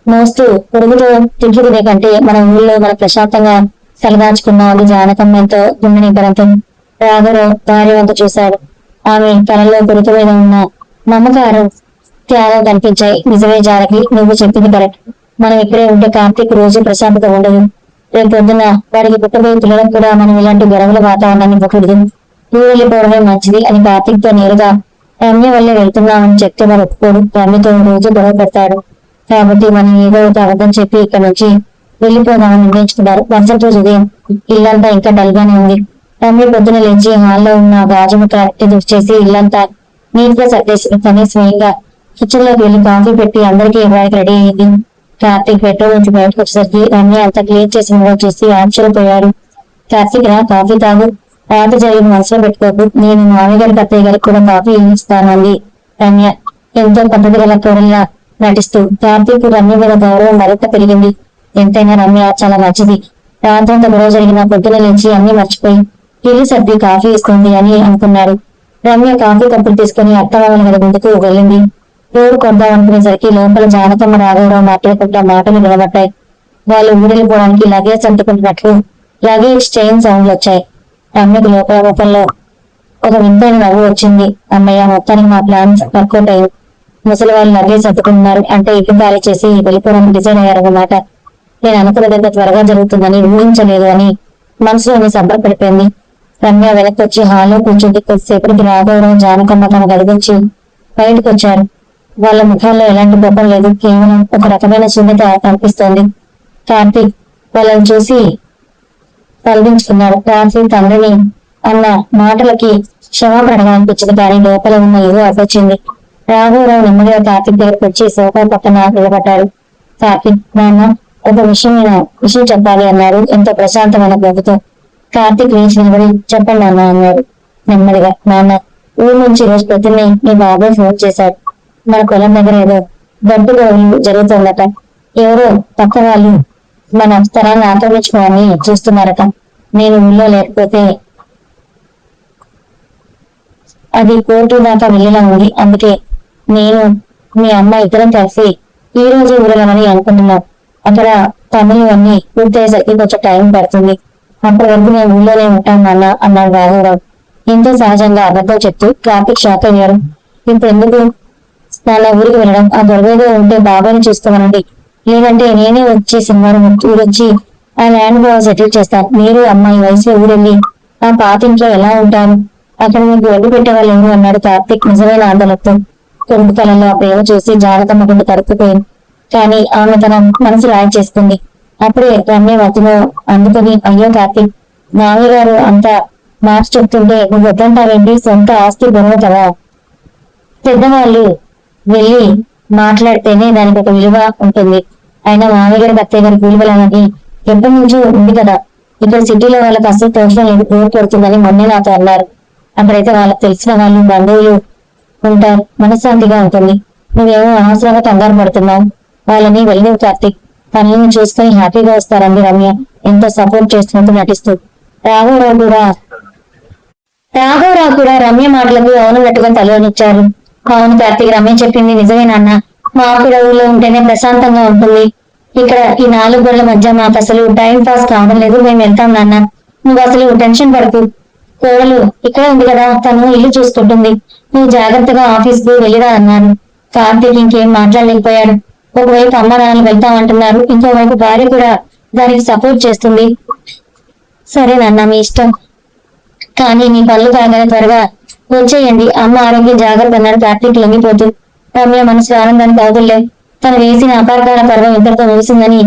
Speaker 1: మోస్తూ పొరుగుతో తిండి తినే కంటే మన ఊళ్ళో మనం ప్రశాంతంగా తలదాచుకున్నామని జానకమ్మ ఎంతో గుండె నిబ్బరంతో రాఘవరావు భార్య వంక చూశాడు. ఆమె తనలో కొడుకు మీద ఉన్న మమకారం, త్యాగం కనిపించాయి. నిజమే జానకి, నువ్వు చెప్పింది కరెక్ట్. మనం ఇక్కడే ఉంటే కార్తీక్ రోజు ప్రశాంతత ఉండదు. రేపు పొద్దున వాడికి పుట్టబోయే పిల్లలకు కూడా మనం ఇలాంటి గొడవల వాతావరణాన్ని ఇవ్వకూడదు. నువ్వు వెళ్ళిపోవడమే మంచిది అని కార్తీక్ తో నేరుగా రమ్య వల్లే వెళ్తున్నామని చెప్తే మరి ఒప్పుకోడు. రమ్యతో రోజు గొడవ పెడతాడు. కాబట్టి మనం ఏదో ఒక అబద్ధం చెప్పి ఇక్కడ నుంచి వెళ్ళిపోదామని నిర్ణయించుకున్నారు. మరుసటి రోజు ఉదయం ఇల్లంతా ఇంకా డల్ గానే ఉంది. రమ్య పొద్దున లేచి హాల్లో ఉన్న గాజుముక్క చేసి ఇల్లంతా నీట్ గా సర్దేసి తనే స్వయంగా కిచెన్ లోకి వెళ్లి కాఫీ పెట్టి అందరికీ ఇవ్వడానికి రెడీ అయింది. కార్తీక్ పెట్రోల్ నుంచి బయటకు వచ్చేసరికి రమ్య అంతా క్లీన్ చేసిన చూసి ఆశ్చర్యపోయాడు. కార్తీక్ రా, కాఫీ తాగు, రాత్రి జరిగిన మనసులో పెట్టుకోకు, నేను మామయ్య గారికి అత్తయ్య గారికి కూడా కాఫీ ఇస్తాను అంది రమ్య ఎంతో పద్ధతి గల కోడల్లా నటిస్తూ. కార్తీక్ రమ్య మీద గౌరవం మరింత పెరిగింది. ఎంతైనా రమ్య చాలా మంచిది. రాత్రంతా గొడవ జరిగిన పొద్దున నుంచి అన్ని మర్చిపోయి ఇల్లు సర్ది కాఫీ ఇస్తుంది అని అనుకున్నాడు. రమ్య కాఫీ కప్పులు తీసుకుని అత్తమామల గది ముందుకు వెళ్ళింది. రోడ్డు కొద్దాం అనుకునేసరికి లోపల జానకమ్మ రాఘవరావు మాట్లాడుకుంటున్న మాటలు నిలబడ్డాయి. వాళ్ళు ఊరెళ్ళిపోవడానికి లగేజ్ అంటుకుంటున్నట్లు లగేజ్ చైన్ సౌండ్లు వచ్చాయి. రమ్యకు లోపల ముఖంలో ఒక వింతైన నవ్వు వచ్చింది. అమ్మయ్య, మొత్తానికి మా ప్లాన్ వర్కౌట్ అయ్యింది. ముసలి వాళ్ళు లగేజ్ సర్దుకుంటున్నారు అంటే ఇల్లు ఖాళీ చేసి వెళ్ళిపోవడానికి డిసైడ్ అయ్యారన్నమాట. నేను అనుకున్నదంతా త్వరగా జరుగుతుందని ఊహించలేదు అని మనసులోని సంబరపడిపోయింది. రమ్య వెనక్కి వచ్చి హాల్లో కూర్చుంటే కొద్దిసేపటికి రాఘవరావు జానకమ్మ తన గదిలించి బయటకు వచ్చారు. వాళ్ళ ముఖాల్లో ఎలాంటి కోపం లేదు, కేవలం ఒక రకమైన శూన్యత కనిపిస్తోంది. కార్తీక్ వాళ్ళని చూసి తలదించుకున్నాడు. రాత్రి తండ్రిని అన్న మాటలకి క్షమాపణ అడగాలనిపించింది, కానీ లోపల ఉన్న ఏదో అడ్డొచ్చింది. రాఘవరావు నెమ్మదిగా కార్తీక్ దగ్గరకు వచ్చి సోఫా పక్కన నిలబడ్డాడు. కార్తీక్, నాన్న ఒక విషయం చెప్పాలి అన్నాడు ఎంతో ప్రశాంతమైన గొంతుతో. కార్తీక్ లేచి నిలబడి చెప్పండి నాన్న అన్నాడు నెమ్మదిగా. నాన్న, ఊరి నుంచి రోజు పొద్దున్నే మీ బాబాయ్ ఫోన్ చేశాడు. మన పొలం దగ్గర ఏదో గడ్డు గోవులు జరుగుతుందట. ఎవరో పక్క వాళ్ళు మన స్థలాన్ని ఆక్రమించుకోవాలని చూస్తున్నారట. నేను ఊళ్ళో లేకపోతే అది కోర్టు దాకా వెళ్ళేలా ఉంది. అందుకే నేను మీ అమ్మ ఇద్దరం కలిసి ఈ రోజు ఊరలమని అనుకుంటున్నాం. అక్కడ పనులు అన్ని పూర్తయ్యేసరికి కొంచెం టైం పడుతుంది. అప్పటి వరకు నేను ఊళ్ళోనే ఉంటాను నాన్న అన్నాడు రాఘవరావు. ఎంతో సహజంగా అబద్ధం చెప్తూ కార్తీక్ షాక్ అయ్యాడు. ఇప్పుడు ఎందుకు నాన్న ఊరికి వెళ్ళడం? ఆ గొడవగా ఉంటే బాబాయ్ని చూసుకోమనండి, లేదంటే నేనే వచ్చి శనివారం ఊరొచ్చి ఆ ల్యాండ్ బాగా సెటిల్ చేస్తాను. మీరు అమ్మాయి వయసులో ఊరెళ్ళి ఆ పాతింట్లో ఎలా ఉంటారు? అక్కడ మీకు ఒడ్డు పెట్టేవాళ్ళు ఎవరు అన్నాడు కార్తీక్ నిజమైన ఆందోళనతో. కొడుకు కళలో ఆ ప్రేమ చూసి జానకమ్మ గుండె తరుక్కుపోయింది. కానీ ఆమె తన మనసు రాయి చేసుకుంది. అప్పుడే రమ్య మధ్యలో అందుకొని, అయ్యో కార్తీక్, మామయ్య గారు అంత మాట చెప్తుంటే నువ్వు వద్దంటావేంటి? సొంత ఆస్తి గొడవ కదా. పెద్దవాళ్ళు వెళ్ళి మాట్లాడితేనే దానికి ఒక విలువ ఉంటుంది. అయినా మామయ్య గారికి అత్తయ్య గారికి విలువలన్నది ఎప్పటి నుంచో ఉంది కదా. ఇక్కడ సిటీలో వాళ్ళకి అసలు తోచడం లేదు, బోర్ కొడుతుందని మొన్నే నాతో అన్నారు. అక్కడైతే వాళ్ళకి తెలిసిన వాళ్ళు బంధువులు ఉంటారు, మనశ్శాంతిగా ఉంటుంది. నువ్వేమో అనవసరంగా కంగారు పడుతున్నావు. వాళ్ళని వెళ్ళిన కార్తీక్, పనులను చూసుకొని హ్యాపీగా వస్తారండి రమ్య ఎంతో సపోర్ట్ చేస్తున్నట్టు నటిస్తూ. రాఘవరావు కూడా రమ్య మాటలకు అవునన్నట్టుగా తలవనిచ్చారు. అవును కార్తీక్, రమ్య చెప్పింది నిజమే నాన్న. మా కూడా ఊళ్ళో ఉంటేనే ప్రశాంతంగా ఉంటుంది. ఇక్కడ ఈ 4 గోడల మధ్య మాకు అసలు టైం పాస్ కావడం లేదు. మేము వెళ్తాం నాన్న, నువ్వు అసలు టెన్షన్ పడకు. కోడలు ఇక్కడే ఉంది కదా, తను ఇల్లు చూసుకుంటుంది. నువ్వు జాగ్రత్తగా ఆఫీస్ కు వెళ్ళిరా అన్నాను. కార్తీక్ ఇంకేం మాట్లాడలేకపోయాడు. ఒకవైపు అమ్మ నాన్నలు వెళ్తామంటున్నారు, ఇంకోవైపు భార్య కూడా దానికి సపోర్ట్ చేస్తుంది. సరే నాన్న, మీ ఇష్టం, కానీ మీ పనులు కాగానే త్వరగా వచ్చేయండి. అమ్మ ఆరోగ్యం జాగ్రత్త అన్నాడు కార్తీక్ లొంగిపోతూ. రమ్య మనసు ఆనందానికి అవుతులే. తను వేసిన అపార్థాల పర్వం ఇద్దరితో ముగిసిందని,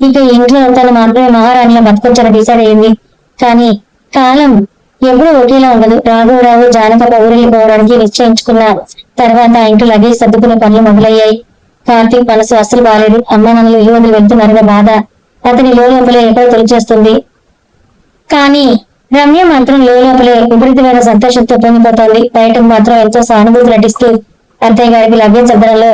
Speaker 1: ఇక ఇంట్లో తను మాత్రమే మహారాణిలో బతకొచ్చని డిసైడ్ అయింది. కానీ కాలం ఎప్పుడూ ఒకేలా ఉండదు. రాఘవరావు జానకమ్మ ఊరెళ్ళిపోవడానికి నిశ్చయించుకున్న తర్వాత ఇంట్లో లగేజ్ సర్దుకునే పనులు మొదలయ్యాయి. కార్తీక్ మనసు అస్సలు బాలేదు. అమ్మ నన్ను ఇల్లు వదిలి వెళ్తున్నారనే బాధ అతని లోపలే ఎక్కడో తొలిచేస్తుంది. కానీ రమ్య మాత్రం లోపలే విపరీతమైన సంతోషంతో పొంగిపోతోంది. బయటకు మాత్రం ఎంతో సానుభూతి నటిస్తూ అత్తయ్య గారికి లగేజ్ సర్దడంలో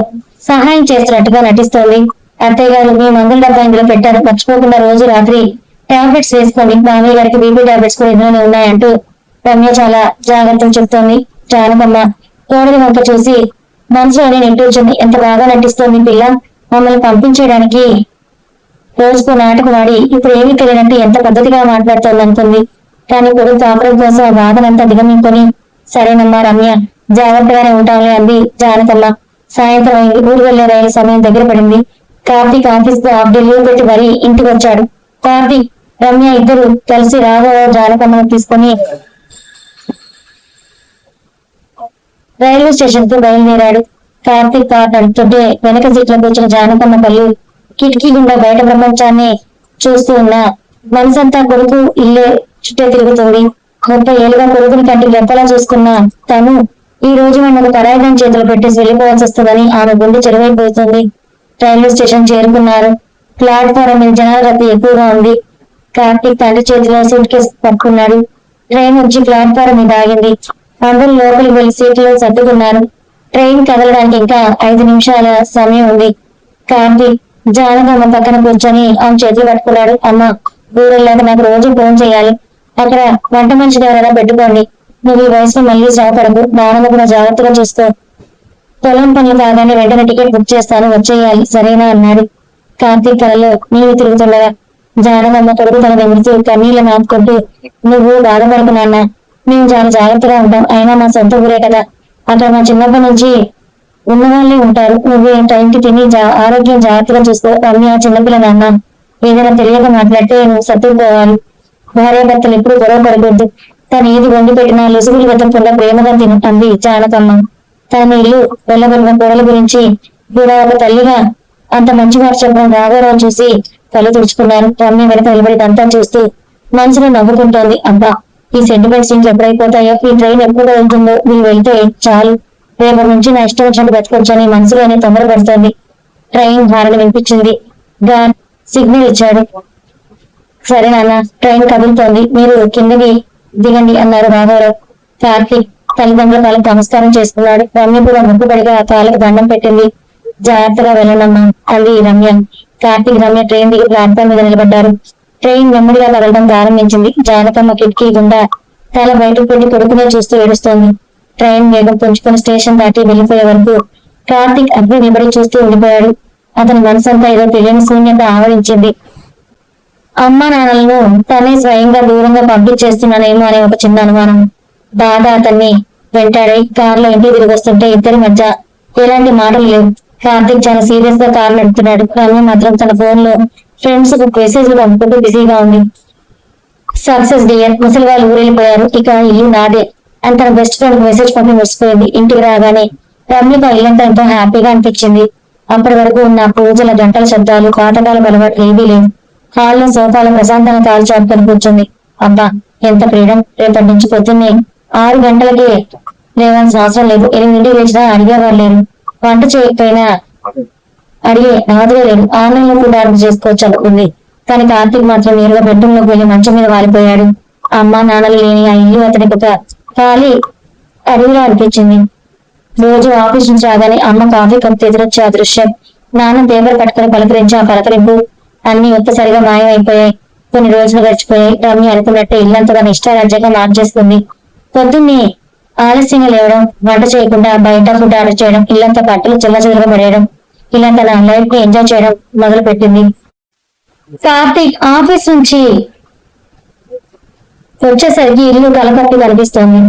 Speaker 1: సహాయం చేస్తున్నట్టుగా నటిస్తోంది. అత్తయ్య గారు మీ మందుల డబ్బా ఇందులో పెట్టారు, మర్చిపోకుండా రోజు రాత్రి టాబ్లెట్స్ వేసుకోండి. మామయ్య గారికి బీపీ టాబ్లెట్స్ కూడా ఇందులోనే ఉన్నాయంటూ రమ్య చాలా జాగ్రత్తలు చెప్తోంది. జానకమ్మ కోడలి వంక చూసి మనసులోనే నింటూర్చుంది. ఎంత బాగా నటిస్తోంది పిల్ల, మమ్మల్ని పంపించేయడానికి రోజుకు నాటకం ఆడి ఇప్పుడు ఏమీ తెలియనట్టు ఎంత పద్ధతిగా మాట్లాడుతోంది అనుకుంది. కానీ కొడుకు కాపురం కోసం ఆ బాధనంతా దిగమింకొని, సరేనమ్మా రమ్య, జాగ్రత్తగానే ఉంటాంలే అంది జానకమ్మ. సాయంత్రం అయింది. ఊరు వెళ్లే రైలు సమయం దగ్గర పడింది. కార్తీక్ ఆఫీస్ కు హాఫ్ డే లీవ్ పెట్టి మరీ ఇంటికి వచ్చాడు. కార్తీక్, రమ్య ఇద్దరు కలిసి రాఘవరావు జానకమ్మను తీసుకొని రైల్వే స్టేషన్ కు బయలుదేరాడు. కార్తీక్ కార్ నడుపుతుంటే వెనక సీట్లో కూర్చున్న జానకమ్మ కళ్ళు కిటికీ గుండా బయట ప్రపంచాన్ని చూస్తూ ఉన్న మనసంతా కొడుకు ఇల్లే చుట్టే తిరుగుతుంది. 30 ఏళ్ళుగా కొడుకుని కంటికి రెప్పలా చూసుకున్న తను ఈ రోజు ఒక పరాయిదాన్ని చేతులు పెట్టేసి వెళ్లిపోవాల్సి వస్తుందని ఆమె గుండె చెరువైపోతుంది. రైల్వే స్టేషన్ చేరుకున్నారు. ప్లాట్ఫారం మీద జనాల రద్దీ ఎక్కువగా ఉంది. కార్తీక్ తండ్రి చేతిలో సూట్ కేసు పట్టుకున్నాడు. ట్రైన్ వచ్చి ప్లాట్ఫారం మీద ఆగింది. అందరూ లోపలికి వెళ్లి సీట్లో సర్దుకున్నారు. ట్రైన్ కదలడానికి ఇంకా 5 నిమిషాల సమయం ఉంది. కార్తీక్ జానకమ్మ పక్కన కూర్చొని ఆమె చేతులు పట్టుకున్నాడు. అమ్మ, ఊరెళ్ళాక నాకు రోజు ఫోన్ చేయాలి. అక్కడ వంట మనిషిని ఎవరైనా పెట్టుకోండి. నువ్వు ఈ వయసులో మళ్ళీ శ్రమపడకు. నాన్నను కూడా జాగ్రత్తగా చూసుకో. పొలం పనులు కాగానే వెంటనే టికెట్ బుక్ చేస్తాను, వచ్చేయాలి, సరేనా అన్నాడు. కార్తీక్ కలలో నీవు తిరుగుతుండగా జానకమ్మ కొడుకు తన వెంబడుతూ కన్నీళ్ళ నాపుకుంటూ, నువ్వు బాధపడకు నాన్న, మేము చాలా జాగ్రత్తగా ఉంటాం. అయినా మా సొంత ఊరే కదా, అక్కడ మా చిన్నప్పటి నుంచి ఉన్నవాళ్ళే ఉంటారు. నువ్వు టైంకి తిని ఆరోగ్యం జాగ్రత్తగా చూసుకో. రమ్య చిన్నపిల్ల నాన్న, ఏదైనా తెలియక మాట్లాడితే నువ్వు సర్దుకుపోవాలి. భార్యాభర్తలు ఎప్పుడు గొడవ పడకూడదు. తను ఏది వండి పెట్టినా లొసుగులు వెతకుండా ప్రేమగా తింటుంది జానకమ్మ. తన ఇల్లు వెళ్ళగలిగిన గొడవల గురించి కూడా ఒక తల్లిగా అంత మంచి మాట చెప్పడం రాఘవరావు చూసి కళ్ళు తుడుచుకున్నారు. రమ్య వెనక నిలబడి అంతా చూస్తూ మనసులో నవ్వుకుంటోంది. అబ్బా, ఈ సెంటిమెంట్ సీన్స్ ఎప్పుడైపోతాయో, ఈ ట్రైన్ ఎప్పుడు వెళ్తుందో, వీళ్ళు వెళ్తే చాలు, రేపటి నుంచి నా ఇష్టం వచ్చినట్టు బతకొచ్చని మనసులోనే తొందరపడుతోంది. ట్రైన్ హారణ వినిపించింది. గాడ్ సిగ్నల్ ఇచ్చాడు. సరే నాన్న, ట్రైన్ కదులుతోంది, మీరు కిందకి దిగండి అన్నారు రాఘవరావు. కార్తీక్ తల్లిదండ్రుల కాళ్ళకు నమస్కారం చేసుకున్నాడు. రమ్య కూడా ముక్కుపడిగా కాళ్ళకు దండం పెట్టింది. జాగ్రత్తగా వెళ్ళండమ్మా అంది రమ్య. కార్తీక్ రమ్య ట్రైన్ దిగి ప్లాట్ఫామ్ మీద నిలబడ్డారు. ట్రైన్ నెమ్మదిగా కదలడం ప్రారంభించింది. జానకమ్మ కిటికీ గుండా తల బయటకు పెట్టి కొడుకునే చూస్తూ ఏడుస్తోంది. ట్రైన్ వేగం పుంజుకుని స్టేషన్ దాటి వెళ్లిపోయే వరకు కార్తీక్ అగ్ని నిలబడి చూస్తూ ఉండిపోయాడు. అతని మనసంతా ఏదో తెలియని శూన్యత ఆవరించింది. అమ్మా నాన్నలను తనే స్వయంగా దూరంగా పంపించేస్తున్నానేమో అనే ఒక చిన్న అనుమానం, బాధ అతన్ని వెంటాడి కారులో ఇంటికి తిరిగి వస్తుంటే ఇద్దరి మధ్య ఎలాంటి మాటలు లేవు. కార్తీక్ చాలా సీరియస్ గా కారు నడుపుతున్నాడు. రమ్య మాత్రం తన ఫోన్ లో ఫ్రెండ్స్ కు మెసేజ్లు పంపుకుంటూ బిజీగా ఉంది. సక్సెస్ డియర్, ముసలి వాళ్ళు ఊరెళ్ళిపోయారు, ఇక ఇల్లు నాదే అని తన బెస్ట్ ఫ్రెండ్ మెసేజ్ పంపి మురిసిపోయింది. ఇంటికి రాగానే రమ్యకు ఇల్లంతా ఎంతో హ్యాపీగా అనిపించింది. అప్పటి వరకు ఉన్న పూజల గంటల శబ్దాలు, పాతకాల అలవాట్లు ఏవీ లేవు. హాల్లో సోఫాలో ప్రశాంతంగా కాలు చాపుకొని కూర్చుంది. అబ్బా, ఎంత ఫ్రీడమ్! రేపటి నుంచి పొద్దున్నే 6 గంటలకి లేవాల్సిన అవసరం లేదు. 8 లేచినా అడిగేవారు లేరు. వంట చేయకపోయినా అడిగే నాదులే లేడు. ఆన్లైన్ లో కూడా ఆర్డర్ చేసుకోవచ్చు అనుకుంది. కానీ కార్తీక్ మాత్రం నేరుగా బెడ్రూమ్ లోకి వెళ్లి మంచం మీద వాలిపోయాడు. అమ్మ నాన్నలు లేని ఆ ఇల్లు అతనికి ఒక ఖాళీ అడవిలా అనిపించింది. రోజు ఆఫీస్ నుంచి రాగానే అమ్మ కాఫీ కప్ ఎదురొచ్చే ఆ దృశ్యం, నాన్న పేపర్ పట్టుకుని పలకరించి ఆ పలకరింపు అన్ని ఒక్కసారిగా మాయమైపోయాయి. కొన్ని రోజులు గడిచిపోయాయి. రమ్య అనుకున్నట్టే ఇల్లంతా తన ఇష్టారాజ్యంగా మార్చేసుకుంది. పొద్దున్నే ఆలస్యంగా లేవడం, వంట చేయకుండా బయట ఫుడ్ ఆర్డర్ చేయడం, ఇల్లంతా బట్టలు చెల్లచెదరగా పడేయడం, ఇలా తన లైఫ్ ని ఎంజాయ్ చేయడం మొదలు పెట్టింది. కార్తీక్ ఆఫీస్ నుంచి వచ్చేసరికి ఇల్లు కలకట్టి కనిపిస్తోంది.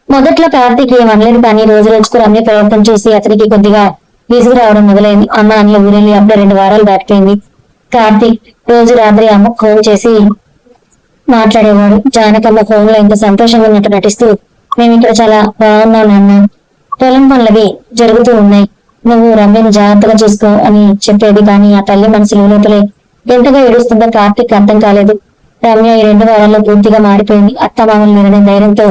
Speaker 1: మొదట్లో కార్తీక్ ఏమనలేదు, కానీ రోజు రోజుకు రమ్య ప్రవర్తన చూసి అతనికి కొద్దిగా విసుగు రావడం మొదలైంది. అమ్మ అన్ని ఊరెళ్ళి అప్పుడే 2 వారాలు దాటిపోయింది. కార్తీక్ రోజు రాత్రి అమ్మకు ఫోన్ చేసి మాట్లాడేవాడు. జానకమ్మ ఫోన్ లో ఎంత సంతోషంగా ఉన్నట్టు నటిస్తూ, మేము ఇక్కడ చాలా బాగున్నాం నాన్న, పొలం పనులవి జరుగుతూ ఉన్నాయి, నువ్వు రమ్యను జాగ్రత్తగా చూసుకో అని చెప్పేది. కానీ ఆ తల్లి మనసు లోపలే ఎంతగా ఏడుస్తుందో కార్తీక్ అర్థం కాలేదు. రమ్య ఈ 2 వారాల్లో పూర్తిగా మారిపోయింది. అత్తమామలు లేరనే ధైర్యంతో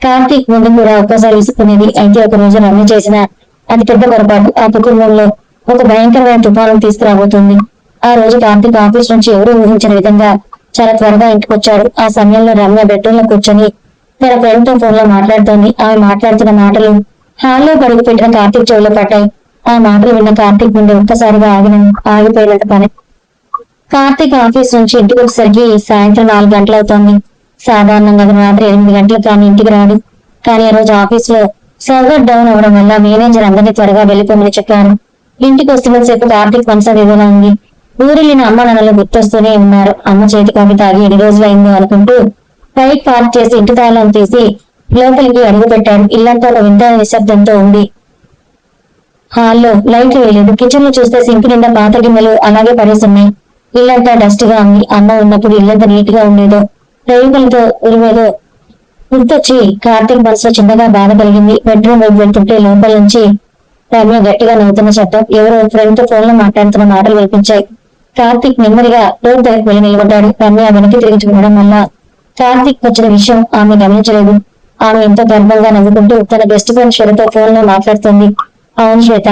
Speaker 1: కార్తీక్ ముందు కూడా ఒక్కసారి విసుకునేది. అయితే ఒక రోజు రమ్య చేసిన అతి పెద్ద పొరపాటు ఆ కుటుంబంలో ఒక భయంకరమైన తుఫాను తీసుకురాబోతుంది. ఆ రోజు కార్తీక్ ఆఫీస్ నుంచి ఎవరూ ఊహించిన విధంగా చాలా త్వరగా ఇంటికి వచ్చాడు. ఆ సమయంలో రమ్య బెడ్రూమ్ లో కూర్చొని తన ఫ్రెండ్ తో ఫోన్ లో మాట్లాడుతోంది. ఆమె మాట్లాడుతున్న మాటలు హాల్లో పడుగు పెట్టిన కార్తీక్ చెవిలో పడ్డాయి. ఆ మాటలు విన్న కార్తీక్ ముందు ఒక్కసారిగా ఆగిపోయినంత పని. కార్తీక్ ఆఫీస్ నుంచి ఇంటికి వచ్చేసరికి సాయంత్రం 4 గంటలు అవుతోంది. సాధారణంగా అతను రాత్రి 8 గంటలకు కానీ ఇంటికి రాడు. కానీ ఆ రోజు ఆఫీస్ లో సర్వర్ డౌన్ అవడం వల్ల మేనేజర్ అందరినీ త్వరగా వెళ్ళిపోమని చెప్పారు. ఇంటికి వస్తున్నంతసేపు కార్తీక్ మనసు ఏదోలా ఉంది. ఊరెళ్ళిన అమ్మ నాన్నలు గుర్తొస్తూనే ఉన్నారు. అమ్మ చేతి కాఫీ తాగి 7 రోజులైందో అనుకుంటూ బైక్ పార్క్ చేసి ఇంటి తాళం తీసి లోపలికి అడుగు పెట్టాడు. ఇల్లంతా ఒక వింత నిశ్శబ్దంతో ఉంది. హాల్లో లైట్లు వేయలేదు. కిచెన్ లో చూస్తే సింక్ నిండా పాత గిన్నెలు అలాగే పడేస్తున్నాయి. ఇల్లంతా డస్ట్ గా ఉంది. అమ్మ ఉన్నప్పుడు ఇల్లంతా నీట్ గా ఉండేదో, రేవులతో ఉరిమేదో గుర్తొచ్చి కార్తీక్ మనసులో చిన్నగా బాధ కలిగింది. బెడ్రూమ్ వైపు వెళ్తుంటే లోపల నుంచి రమ్య గట్టిగా నవ్వుతున్న శబ్దం, ఎవరో ఫ్రెండ్ తో ఫోన్ లో మాట్లాడుతున్న మాటలు వినిపించాయి. కార్తీక్ నెమ్మదిగా డోర్ దగ్గరికి వెళ్లి నిలబడ్డాడు. రమ్య వెనక్కి తిరిగి చూడడం వల్ల కార్తీక్ వచ్చిన విషయం ఆమె గమనించలేదు. ఆమె ఎంతో గర్వంగా నవ్వుకుంటూ తన బెస్ట్ ఫ్రెండ్ శ్వేతతో ఫోన్ లో మాట్లాడుతుంది. అవును శ్వేత,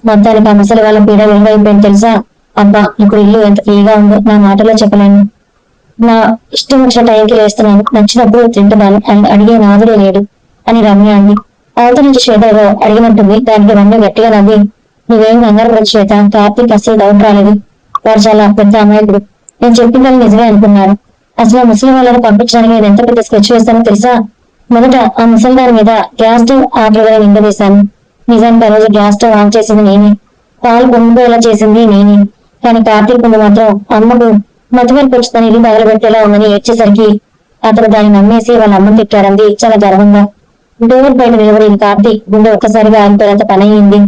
Speaker 1: మొత్తానికి ఆ ముసలి వాళ్ళ పీడ విలువైపోయింది తెలుసా? అబ్బా, ఇప్పుడు ఇల్లు ఎంత ఫ్రీగా ఉందో నా మాటలో చెప్పలేను. నా ఇష్టం వచ్చిన టైంకి లేస్తున్నాను, నచ్చినప్పుడు తింటున్నాను అని అడిగే నాదుడే లేడు అని రమ్య అంది. అవతల నుంచి శ్వేత అడిగినట్టుంది. దానికి రమ్య గట్టిగా నవ్వి, నువ్వేం కంగారు పడదు శ్వేత, కార్తీక్ అసలు డౌట్ రాలేదు, వాడు చాలా పెద్ద అమాయకుడు, నేను చెప్పిందని నిజమే అనుకున్నాను. అసలు ఆ ముసలి వాళ్ళని పంపించడానికి నేను ఎంత పెద్ద స్కెచ్ వేస్తానో తెలుసా? మొదట ఆ ముసలి దాని మీద గ్యాస్ స్టవ్ ఆర్డర్ నింద వేశాను. నిజానికి ఆ రోజు గ్యాస్ స్టవ్ ఆన్ చేసింది నేనే, పాలు పొంగిపోయేలా చేసింది నేనే. కానీ కార్తీక్ ముందు మాత్రం అమ్మకు మధుమతి వచ్చిందని ఇల్లు తగలబెట్టేలా ఉందని ఏడ్చేసరికి అతను దాన్ని నమ్మేసి వాళ్ళ అమ్మని తిట్టాడంది చాలా గర్వంగా. డోర్ బయట నిలబడి కార్తీక్ గుండె ఒక్కసారిగా ఆగిపోయినంత పని అయింది.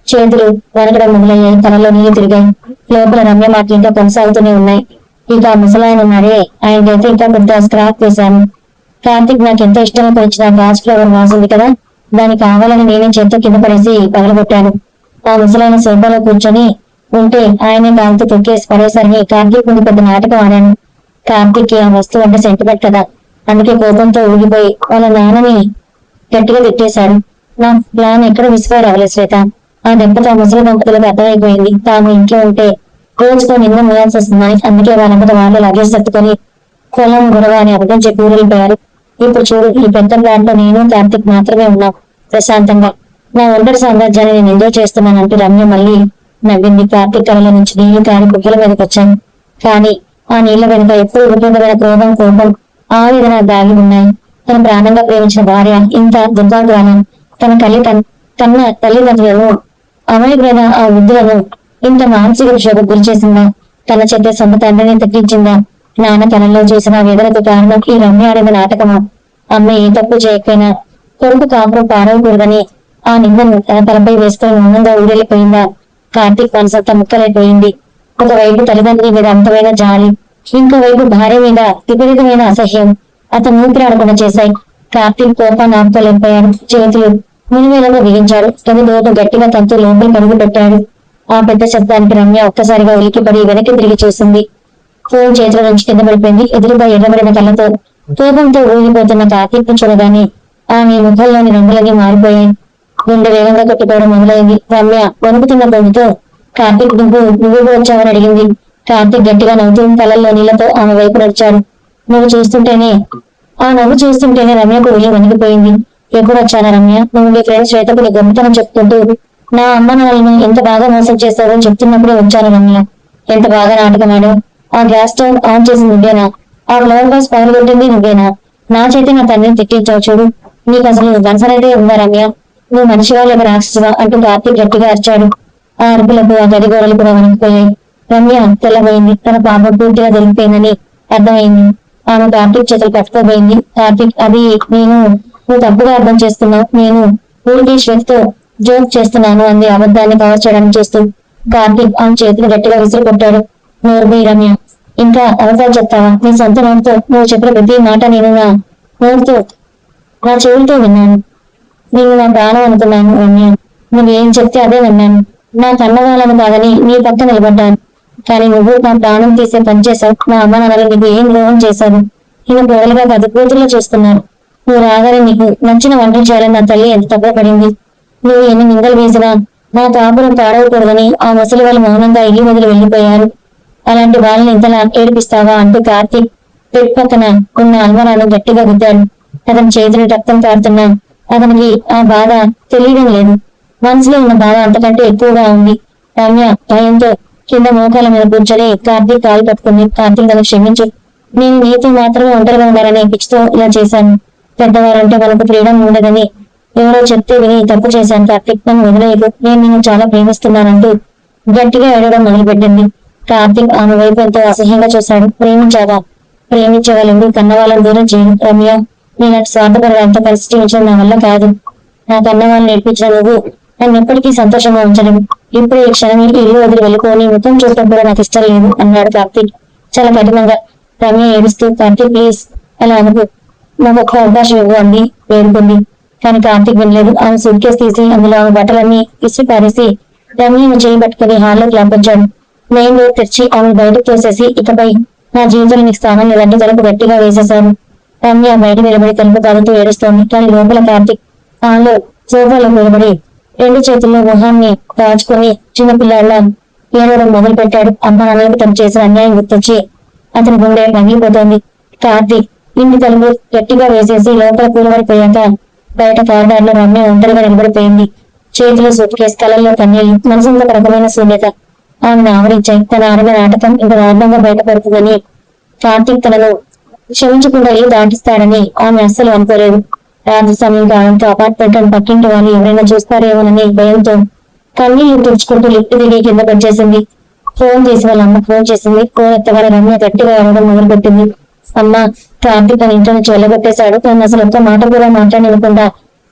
Speaker 1: చేతులు వణకడం మొదలయ్యాయి, తనలో నీళ్లు తిరిగాయి. లోపల రమ్య మాటలు ఇంకా కొనసాగుతూనే ఉన్నాయి. ఇక ముసలాయన ఉన్నాడే, ఆయనకైతే ఇంకా పెద్ద స్క్రాప్ వేశాను. కార్తీక్ నాకు ఎంతో ఇష్టంగా కొనిచ్చిన గాజ్ ఫ్లవర్ వాజ్ ఉంది కదా, దాన్ని కావాలని నేనే చేత్తో కింద పడేసి పగలగొట్టాను. ఆ ముసలాయన సోఫాలో కూర్చొని ఉంటే ఆయనే కాలుతో తొక్కేసి పడేసరికి కార్తీక్ ముందు పెద్ద నాటకం ఆడాను. కార్తీక్ ఆ వస్తువు అంటే సెంటిమెంట్ కదా, అందుకే కోపంతో ఊగిపోయి వాళ్ళ నాన్నని గట్టిగా తిట్టేశాడు. నా ప్లాన్ ఎక్కడ విసిఫైర్ అవ్వలేదు శ్వేత. ఆ దెబ్బతో ముసలి దంపతులకు అర్థమైపోయింది తాము ఇంట్లో ఉంటే రోజుకో నిన్న మోయాల్సి వస్తుందని. అందుకే వాళ్ళంతా వాళ్ళు లగేజ్ తట్టుకొని పొలం గొడవ అని అర్థం చెప్పి ఊరిపోయారు. ఇప్పుడు చూడు, ఈ పెద్ద ప్లాన్ లో నేను కార్తీక్ మాత్రమే ఉన్నాం ప్రశాంతంగా. నా ఒంటరి సామ్రాజ్యాన్ని నేను ఎంజాయ్ చేస్తున్నానంటూ రమ్య మళ్ళీ నవ్వింది. కార్తీక్ కళల నుంచి నీళ్లు కాని బుగ్గల మీదకి వచ్చాను. కానీ ఆ నీళ్ల వెనుక ఎప్పుడు విపరీతమైన క్రోధం, కోపం, ఆవేదన దాగి ఉన్నాయి. తన ప్రాణంగా ప్రేమించిన భార్య ఇంత దుర్భాగ్యాన్ని, తన తల్లిదండ్రులను, అమాయకులైన ఆ వృద్ధులను ఇంత మానసిక క్షోభకు గురి చేసిందా? తన చేత సొంత తండ్రిని తగ్గించిందా? నాన్న తనలో చూసిన వేదనకు కారణం ఈ రమ్య ఆడిన నాటకమా? అమ్మ ఏ తప్పు చేయకపోయినా కొడుకు కాపురం పారవకూడదని ఆ నిందను తన తలపై వేసుకుని మౌనంగా ఊరెళ్ళిపోయిందా? కార్తీక్ మనసంతా ముక్కలైపోయింది. ఒకవైపు తల్లిదండ్రుల మీద అంతమైన జాలి, ఇంకోవైపు భార్య మీద విపరీతమైన అసహ్యం అతను ఊపిరాడకుండా చేశాయి. కార్తీక్ కోపాన్ని ఆపుకోలేకపోయాడు. చేతులు మునివేలలో బిగించాడు. గది లోపు గట్టిగా తంతు లోపలి కడుగు పెట్టాడు. ఆ పెద్ద శబ్దానికి రమ్య ఒక్కసారిగా ఉలికిపడి వెనక్కి తిరిగి చూసింది. ఫోన్ చేతుల నుంచి కింద పడిపోయింది. ఎదురుగా ఎర్రబడిన కళ్ళతో కోపంతో ఊగిపోతున్న కార్తీక్ చూడగానే ఆమె ముఖంలోని రంగులన్నీ మారిపోయాయి. గుండె వేగంగా కొట్టుకోవడం మొదలైంది. రమ్య వణుకుతున్న గొంతుతో కార్తీక్ నువ్వు వచ్చావని అడిగింది. కార్తీక్ గట్టిగా నవ్వుతూ కళ్ళల్లో నీళ్లతో ఆమె వైపు నడిచాడు. నవ్వు చూస్తుంటేనే రమ్యకు ఉల్లి వణికిపోయింది. ఎప్పుడు వచ్చానా రమ్య? నువ్వు మీ ఫ్రెండ్స్ శ్వేతకు నీ గొప్పతనం చెప్తుంటూ నా అమ్మ నాన్నలను ఎంత బాగా మోసం చేస్తారో చెప్తున్నప్పుడే వచ్చాను రమ్య. ఎంత బాగా నాటకమాడు. ఆ గ్యాస్ స్టవ్ ఆన్ చేసింది నువ్వేనా? ఆ ఫ్లవర్ బాస్ పవర్ కొట్టింది నువ్వేనా? నా చేతి నా తండ్రిని తిట్టించావు చూడు. నీకు అసలు మనసనైతే ఉందా రమ్య? నువ్వు మనిషివా లేక రాక్షసువా అంటూ కార్తీక్ గట్టిగా అరిచాడు. ఆ అరుపులకు ఆ గది గోడలు కూడా వణికిపోయాయి. రమ్య తెల్లబోయింది. తన పాప పూర్తిగా దొరికిపోయిందని అర్థమైంది. ఆమె కార్తీక్ చేతులు పట్టుకోబోయింది. కార్తీక్, అది నువ్వు తప్పుగా అర్థం చేస్తున్నావు. నేను ఊరికి శ్వేతతో జోక్ చేస్తున్నాను అంది అబద్ధాన్ని కవర్ చేయడానికి చూస్తూ. కార్తీక్ ఆమె చేతులు గట్టిగా విసిరి కొట్టాడు. నోరుబోయి రమ్య, ఇంకా అవతాలు చెప్తావా? నీ సొంత నోటితో నువ్వు చెప్పిన ప్రతి మాట నేను నా చెవులతో విన్నాను. నేను నా ప్రాణం అనుకున్నాను రమ్య. నువ్వేం చెప్తే అదే విన్నాను. నా కన్నవాళ్ళను కాదని నీ పక్క నిలబడ్డాను. కానీ నువ్వు నా ప్రాణం తీసే పని చేశావు. నా అమ్మ నాన్నలు నీకు ఏం ద్రోహం చేశారు? నేను గోడలుగా కాదు కూతుర్లో చూస్తున్నాను. నువ్వు రాగానే నీకు నచ్చిన వంటలు చేయాలని నా తల్లి ఎంత తప్పపడింది. నువ్వు ఎన్ని నిందలు వేసినా నా కాపురం పాడవకూడదని ఆ ముసలి వాళ్ళు మౌనంగా ఇల్లు వదిలి వెళ్లిపోయారు. అలాంటి వాళ్ళని ఇంతలా ఏడిపిస్తావా అంటూ కార్తీక్ పెట్ పక్కన ఉన్న అల్మరాను గట్టిగా గుద్దాడు. అతని చేతులు రక్తం కారుతున్నా అతనికి ఆ బాధ తెలియడం లేదు. మనసులో ఉన్న బాధ అంతకంటే ఎక్కువగా ఉంది. రమ్య భయంతో కింద మోకాల మీద కూర్చొని కార్తీక్ కాలు పట్టుకుంది. కార్తీక్ నన్ను క్షమించు. నేను నీతో మాత్రమే ఒంటరిగా ఉండాలనే పిచ్చితో ఇలా చేశాను. పెద్దవారంటే మనకు ఫ్రీడమ్ ఉండదని ఎవరో చెప్తే విని తప్పు చేశాను. కార్తీక్, నన్ను వదిలేదు. నేను నిన్ను చాలా ప్రేమిస్తున్నానంటూ గట్టిగా ఏడవడం మొదలుపెట్టింది. కార్తీక్ ఆమె వైపు ఎంతో అసహ్యంగా చూశాడు. ప్రేమించావా? ప్రేమించే వాళ్ళు కన్న వాళ్ళని దూరం చేయను రమ్య. నేనంటే స్వార్థపడడంతో కలిసి జీవించడం నా వల్ల కాదు. నా కన్న వాళ్ళని నేర్పించిన నువ్వు నన్ను ఎప్పటికీ సంతోషంగా ఉంచడం. ఇప్పుడు ఈ క్షణం ఇల్లు వదిలి వెళ్ళిపోని ముఖం చూడటం కూడా నాకు ఇష్టం లేదు అన్నాడు కార్తీక్ చాలా కఠినంగా. రమ్య ఏడుస్తూ, కార్తీక్ ప్లీజ్ అలా అనుకు, నాకు ఒక్క అవకాశం ఇవ్వు అంది వేడుకుంది. కానీ కార్తీక్ వినలేదు. ఆమె సూట్ కేసు తీసి అందులో ఆమె బట్టలన్నీ ఇసి పారేసి రమ్యను చేయి పట్టుకుని హాల్లోకి పంపించాడు. మెయిన్ డోర్ తెచ్చి ఆమె బయటకు తోసేసి, ఇకపై నా జీవితంలో నీకు స్థానం లేదంటే తలుపు గట్టిగా వేసేశాను. రమ్య బయట నిలబడి తలుపు బాధతో ఏడుస్తోంది. కానీ లోపల కార్తీక్ ఆమెలో సోఫాలో నిలబడి రెండు చేతుల్లో మొహాన్ని దాచుకుని చిన్నపిల్లాళ్ళ ఏడవడం మొదలు పెట్టాడు. అమ్మ నాన్నలకు తను చేసిన అన్యాయం గుర్తొచ్చి అతని గుండె పగిలిపోతోంది. కార్తీక్ ఇంటి తలుపు గట్టిగా వేసేసి లోపల కూలబడిపోయాక బయట కారిడార్ లో రమ్య ఒంటరిగా నిలబడిపోయింది. చేతిలో సూట్ కేసు, కళ్ళల్లో కన్నీళ్లు, మనసంత ఒక రకమైన శూన్యత ఆమెను ఆవరించాయి. తన ఆడిన నాటకం ఇంత దారుణంగా బయటపడుతుందని, కార్తీక్ తనను క్షమించకుండా ఇల్లు దాటిస్తాడని ఆమె అస్సలు అనుకోలేదు. రాత్రి సమయం కావడంతో అపార్ట్మెంట్ పక్కింటి వాళ్ళు ఎవరైనా చూస్తారేమోనని భయంతో కన్నీళ్లు తుడుచుకుంటూ లిఫ్ట్ దిగి కింద పనిచేసింది. ఫోన్ చేసి వాళ్ళ అమ్మ ఫోన్ చేసింది. ఫోన్ ఎత్తగానే రమ్య గట్టిగా ఏడవడం మొదలుపెట్టింది. అమ్మ, కార్తీక్ తన ఇంట్లో నుంచి వెళ్ళగొట్టేశాడు. తను అసలు ఒక్క మాట కూడా మాట్లాడకుండా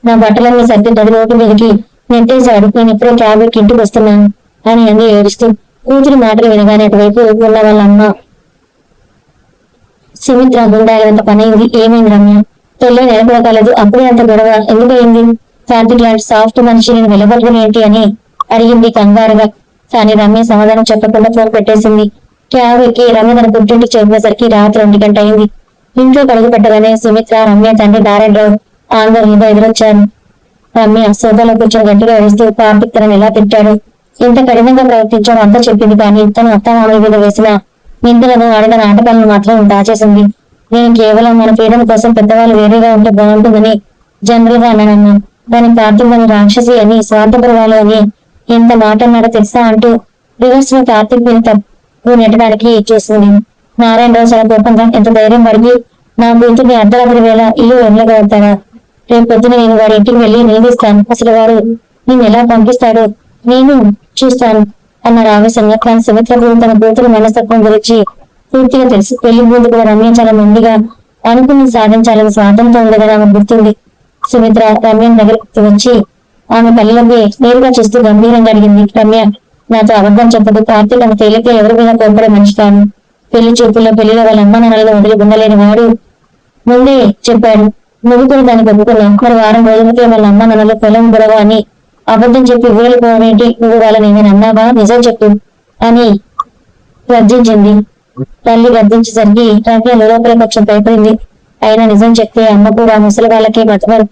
Speaker 1: నా బట్టలన్నీ సర్ది గది రోడ్డు మీదకి నెట్టేశాడు. నేను ఇప్పుడే క్యాబ్ ఎక్కి ఇంటికి వస్తున్నాను అని అంది ఏడుస్తూ. కూతురి మాటలు వినగానే అటువైపు ఉన్న వాళ్ళ అమ్మ సుమిత్ర గుండాగినంత పనైంది. ఏమైంది రమ్య? పెళ్ళి నెల కూడా కాలేదు, అప్పుడే అంత గొడవ ఎందుకయింది? కార్తీక్ లాంటి సాఫ్ట్ మనిషి నేను వెళ్ళగొట్టడం ఏంటి అని అడిగింది కంగారుగా. కానీ రమ్య సమాధానం చెప్పకుండా ఫోన్ పెట్టేసింది. క్యాబ్ ఎక్కి రమ్య తన పుట్టింటికి చేరినసరికి రాత్రి 1 గంట అయింది. ఇంట్లో కడుగు పెట్టగానే సుమిత్ర, రమ్య తండ్రి నారాయణరావు ఆందోళనగా ఎదురొచ్చారు. రమ్య సోఫాలో కూర్చొని గట్టిగా ఏడుస్తూ కార్తీక్ తనని ఎలా తిట్టాడు, ఇంత కఠినంగా ప్రవర్తించాడు అంతా చెప్పింది. కానీ తను అత్తమామల మీద వేసిన నిందలను, ఆడిన నాటకాలను మాత్రం దాచేసింది. నేను కేవలం మన ఫ్రీడమ్ కోసం పెద్దవాళ్ళు వేరేగా ఉంటే బాగుంటుందని జనరల్ గా అన్నానన్నా. దాని కార్తీక్ అని రాక్షసి అని, స్వార్థపరవాలు అని ఎంత మాట అన్నాడో తెలుసా అంటూ రివర్స్ లో కార్తీక్ మీద తప్పు నెట్టడానికి చేసింది. నారాయణరావు చాలా కోపంగా, ఎంత ధైర్యం వాడికి నా కూతుర్ని అర్ధరాత్రి వేళ ఇల్లు వెళ్ళగలుగుతాడా? రేపు పొద్దున నేను వాడి ఇంటికి వెళ్లి నిలదీస్తాను. అసలు వాడు నేను ఎలా పంపిస్తాడో నేను చూస్తాను అన్నారు ఆవేశంగా. కానీ సుమిత్రకు తన కూతురు మనస్తత్వం గురించి పూర్తిగా తెలుసు. పెళ్లి ముందుకు రమ్య చాలా ముందుగా అనుకుని సాధించాలని స్వార్థంతో ఉండదని ఆమె గుర్తుంది. సుమిత్ర రమ్య దగ్గరికి వచ్చి ఆమె కళ్ళలోకి నేరుగా చూస్తూ గంభీరంగా అడిగింది. రమ్య, నాతో అబద్ధం చెప్పదు. కార్తీక్ అంత తేలిక ఎవరి మీద కోపడే మనిషి కాను. పెళ్లి చూపుల్లో పెళ్లిలో వాళ్ళ అమ్మ నాన్నలను వదిలి ఉండలేని వాడు ముందే చెప్పాడు. నువ్వు కూడా దాన్ని ఒప్పుకున్నావు. మరి వారం రోజులకే వాళ్ళ అమ్మ నాన్నలు పొలం గొడవ అని అబద్ధం చెప్పి ఊరిపోవేంటి? నువ్వు వాళ్ళని ఏమైనా అన్నావా? నిజం చెప్పు అని గర్జించింది. తల్లి గర్జించేసరికి రమ్య లోపల కొంచెం భయపడింది. అయినా నిజం చెప్తే అమ్మ కూడా ముసలి వాళ్ళకి బతమరు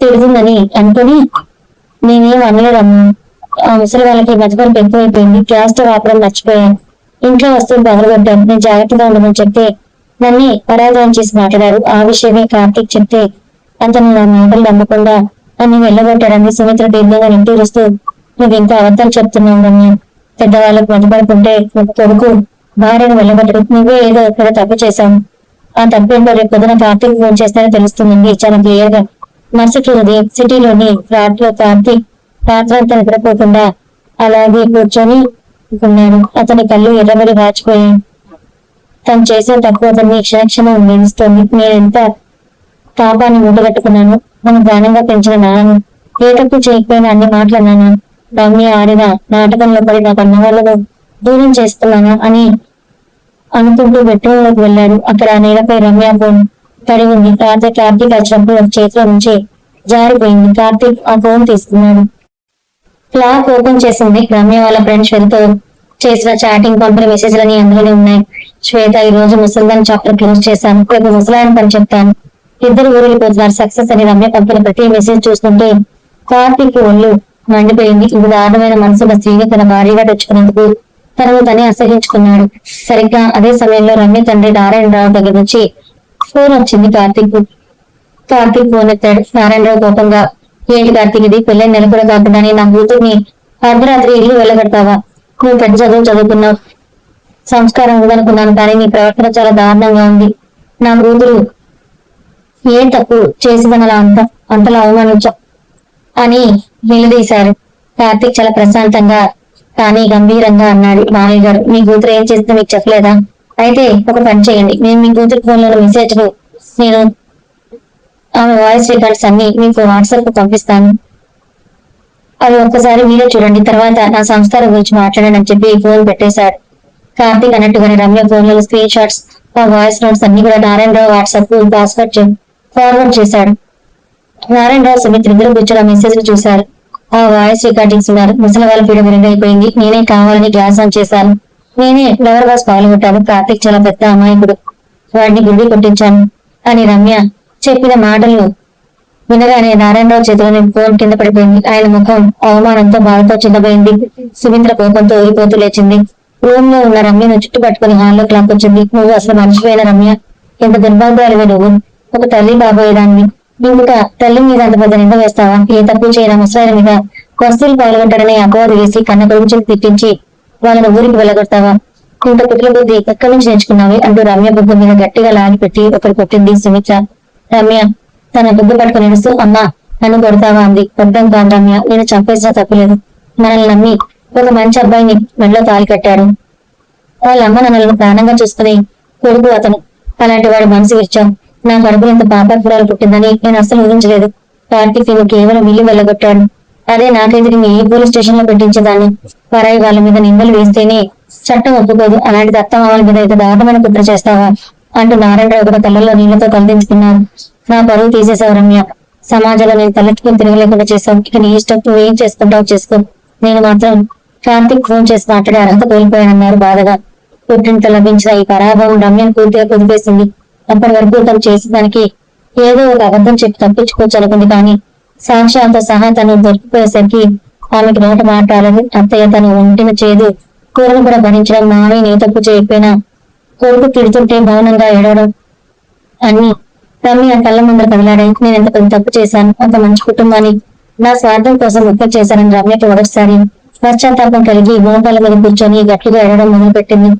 Speaker 1: తిడుతుందని అనుకుని నేనేం అనలేదమ్మా. ఆ ముసలి వాళ్ళకి మతమరుపు ఎక్కువైపోయింది. గ్యాస్ స్టవ్ ఆపడం మర్చిపోయాను. ఇంట్లో వస్తువులు పగలగొట్టాను. నేను జాగ్రత్తగా ఉండమని చెప్తే నన్ను పరాజయం చేసి మాట్లాడారు. ఆ విషయమే కార్తీక్ చెప్తే అతను నా మాటలు నమ్మకుండా నన్ను వెళ్ళగొట్టాడని సుమిత్ర దీర్ఘంగా నిట్టూరుస్తూ, నువ్వు ఇంకా అబద్ధాలు చెప్తున్నావు రమ్య. పెద్దవాళ్ళకు మతపడుకుంటే ఒక కొడుకు భార్యను వెళ్ళగొట్టడం, నువ్వే ఏదో ఇక్కడ తప్పు చేశావు. ఆ తప్పేంటో రేపు పొద్దున కార్తీక్ ఫోన్ చేస్తానని తెలుస్తుంది చాలా క్లియర్ గా. మరుసటి ఉదయం సిటీలోని ఫ్లాట్ లో కార్తీక్ రాత్రంతా నిద్రపోకుండా అలాగే కూర్చొని ఉన్నాడు. అతని కళ్ళు ఎర్రబడి రాచిపోయాయి. తను చేసిన తక్కువ అతన్ని క్షణక్షణం నిలుస్తోంది. నేనెంత పాపాన్ని మూటగట్టుకున్నాను. మన ప్రాణంగా పెంచిన నాన్నను ఏ తప్పు చేయకపోయినా అన్ని మాటలన్నాను. రమ్య ఆడిన నాటకంలో పడి నా కన్న వాళ్ళను దూరం చేస్తున్నానా అని అనుకుంటూ బెడ్రూమ్ లోకి వెళ్ళాడు. అక్కడ ఆ నేలపై రమ్య ఫోన్ పడి ఉంది. రాత్రి కార్తీక్ వచ్చినప్పుడు ఒక చేతిలో నుంచి జారిపోయింది. కార్తీక్ ఆ ఫోన్ తీసుకున్నాడు. క్లాక్ ఓపెన్ చేసింది. రమ్య వాళ్ళ ఫ్రెండ్ శ్వేతతో చేసిన చాటింగ్, పంపిన మెసేజ్లని అందులోనే ఉన్నాయి. శ్వేత, ఈ రోజు ముసల్దాన్ చాప్టర్ క్లోజ్ చేశాను. రేపు ముసలాయన పని చెప్తాను. ఇద్దరు ఊరిపోతున్నారు. సక్సెస్ అని రమ్య పంపిన ప్రతి మెసేజ్ చూస్తుంటే కార్తీక్ ఒళ్ళు మండిపోయింది. ఇప్పుడు దారుణమైన మనసున్న స్త్రీని తన భార్యగా తెచ్చుకున్నందుకు తనను తనే అసహించుకున్నాడు. సరిగ్గా అదే సమయంలో రమ్య తండ్రి నారాయణరావు దగ్గర నుంచి ఫోన్ వచ్చింది. కార్తీక్ ఫోన్ ఎత్తాడు. నారాయణరావు కోపంగా, ఏంటి కార్తీక్ ఇది? పెళ్ళైన నెల కూడా కాకుండానే నా కూతుర్ని అర్ధరాత్రి ఇల్లు వెళ్ళగడతావా? నువ్వు పెద్ద చదువుకున్నావు, సంస్కారం ఉందనుకున్నాను, కానీ నీ ప్రవర్తన చాలా దారుణంగా ఉంది. నా కూతురు ఏం తప్పు చేసిందని అలా అంతలా అవమానించా అని నిలదీశారు. కార్తీక్ చాలా ప్రశాంతంగా కానీ గంభీరంగా అన్నాడు. మామయ్య గారు, మీ కూతురు ఏం చేస్తుందో మీకు చెప్పలేదా? అయితే ఒక పని చేయండి, నేను మీ కూతురు ఫోన్ లో మెసేజ్ నేను ఆమె వాయిస్ రికార్డ్స్ అన్ని మీకు వాట్సాప్ కు పంపిస్తాను. అవి ఒక్కసారి మీరే చూడండి, తర్వాత నా సంస్కారం గురించి మాట్లాడండి అని చెప్పి ఫోన్ పెట్టేశాడు. కార్తీక్ అన్నట్టుగానే రమ్య ఫోన్ లో స్క్రీన్ షాట్స్, ఆ వాయిస్ నోట్స్ అన్ని కూడా నారాయణరావు వాట్సాప్ కు ఫార్వర్డ్ చేశాడు. నారాయణరావు సుమిత్ర ఇద్దరు కూర్చొని ఆ మెసేజ్ చూశారు. ఆ వాయిస్ రికార్డింగ్స్ ఉన్నారు. ముసలి వాళ్ళ పీడ విరిగైపోయింది. నేనే కావాలని గ్యాస్ ఆన్ చేశాను. నేనే ఫ్లవర్ వాస్ పాల్గొట్టాను. కార్తీక్ చాలా పెద్ద అమాయకుడు, వాడిని గుండి కొట్టించాను అని రమ్య చెప్పిన మాటలు వినగానే నారాయణరావు చేతిలోని ఫోన్ కింద పడిపోయింది. ఆయన ముఖం అవమానంతో బాధతో చిన్నపోయింది. సుమిత్ర కోపంతో ఊరిపోతూ లేచింది. రూమ్ లో ఉన్న రమ్యను చుట్టుపట్టుకుని హాల్లోకి లాక్కొచ్చింది. నువ్వు అసలు మర్చిపోయిన రమ్య, ఎంత దుర్భాగ్యాలుగా నువ్వు. ఒక తల్లి కాబోయేదాన్ని ఇంకొక తల్లి మీద అంత పెద్ద నింద వేస్తావా? ఏ తప్పు చేయన ముసలాయన మీద వస్తువులు పాల్గొంటాడని అపవాదు వేసి కన్న కొడుకు తిట్టించి వాళ్ళని ఊరికి వెళ్ళగొడతావా? ఇంత కుట్ల బుద్ధి ఎక్కడి నుంచి నేర్చుకున్నావి అంటూ రమ్య బుద్ధి మీద గట్టిగా లాగి పెట్టి ఒకటి కొట్టింది సుమిత్ర. రమ్య తన బుద్ధి పట్టుకుని నడుస్తూ, అమ్మా నన్ను కొడతావా అంది. కొట్టం కాదు రమ్య, నేను చంపేసినా తప్పులేదు. మనల్ని నమ్మి ఒక మంచి అబ్బాయిని మెడలో తాళి కట్టాడు. వాళ్ళ అమ్మ నన్ను ప్రాణంగా చూసుకుని కొడుకు అతను. అలాంటి వాడు మనసు విచ్చాం. నా కడుపులో ఇంత పాపాపురాలు పుట్టిందని నేను అసలు ఊహించలేదు. కార్తీక్ నేను కేవలం ఇల్లు వెళ్ళగొట్టాడు. అదే నాకైతే నేను ఏ పోలీస్ స్టేషన్ లో పెట్టించేదాన్ని. పరాయి వాళ్ళ మీద నిందలు వేస్తేనే చట్టం ఒప్పుకోదు. అలాంటి దత్తమామల మీద ఇంత దారుణమైన కుట్ర చేస్తావా అంటూ నారాయణరావు కూడా కళ్ళల్లో నీళ్లతో తలదించుకున్నారు. నా పరువు తీసేశావు రమ్య. సమాజంలో నేను తలెత్తుకుని తిరగలేకుండా చేశావు. ఇక నీ ఇష్టం, నువ్వు ఏం చేసుకుంటావు చేసుకో. నేను మాత్రం కార్తీక్ ఫోన్ చేసి మాట్లాడే అర్హత కోల్పోయానన్నారు బాధగా. పుట్టింట లభించిన ఈ పరాభవం రమ్యను పూర్తిగా కుదిపేసింది. అప్పటి వరకు తను చేసిన దానికి ఏదో ఒక అబద్ధం చెప్పి తప్పించుకోవచ్చు అనుకుంది. కానీ సాక్ష్యాలతో సహా తను దొరికిపోయేసరికి ఆమెకు నోట మాట్లాడదు. అత్తయ్య తను ఒంటిన చేదు కూరను కూడా భరించడం, మామయ్య నీ తప్పు చేయకపోయినా కొడుకు తిడుతుంటే మౌనంగా ఏడవడం అన్ని రమ్య కళ్ళ ముందర కదిలాడాయి. నేను ఎంత పెద్ద తప్పు చేశాను, అంత మంచి కుటుంబాన్ని నా స్వార్థం కోసం ముఖ్యం చేశానని రమ్యకి మొదటిసారి పశ్చాత్తాపం కలిగి మోకాళ్ళ మీద కూర్చొని గట్టిగా ఏడవడం మొదలుపెట్టింది.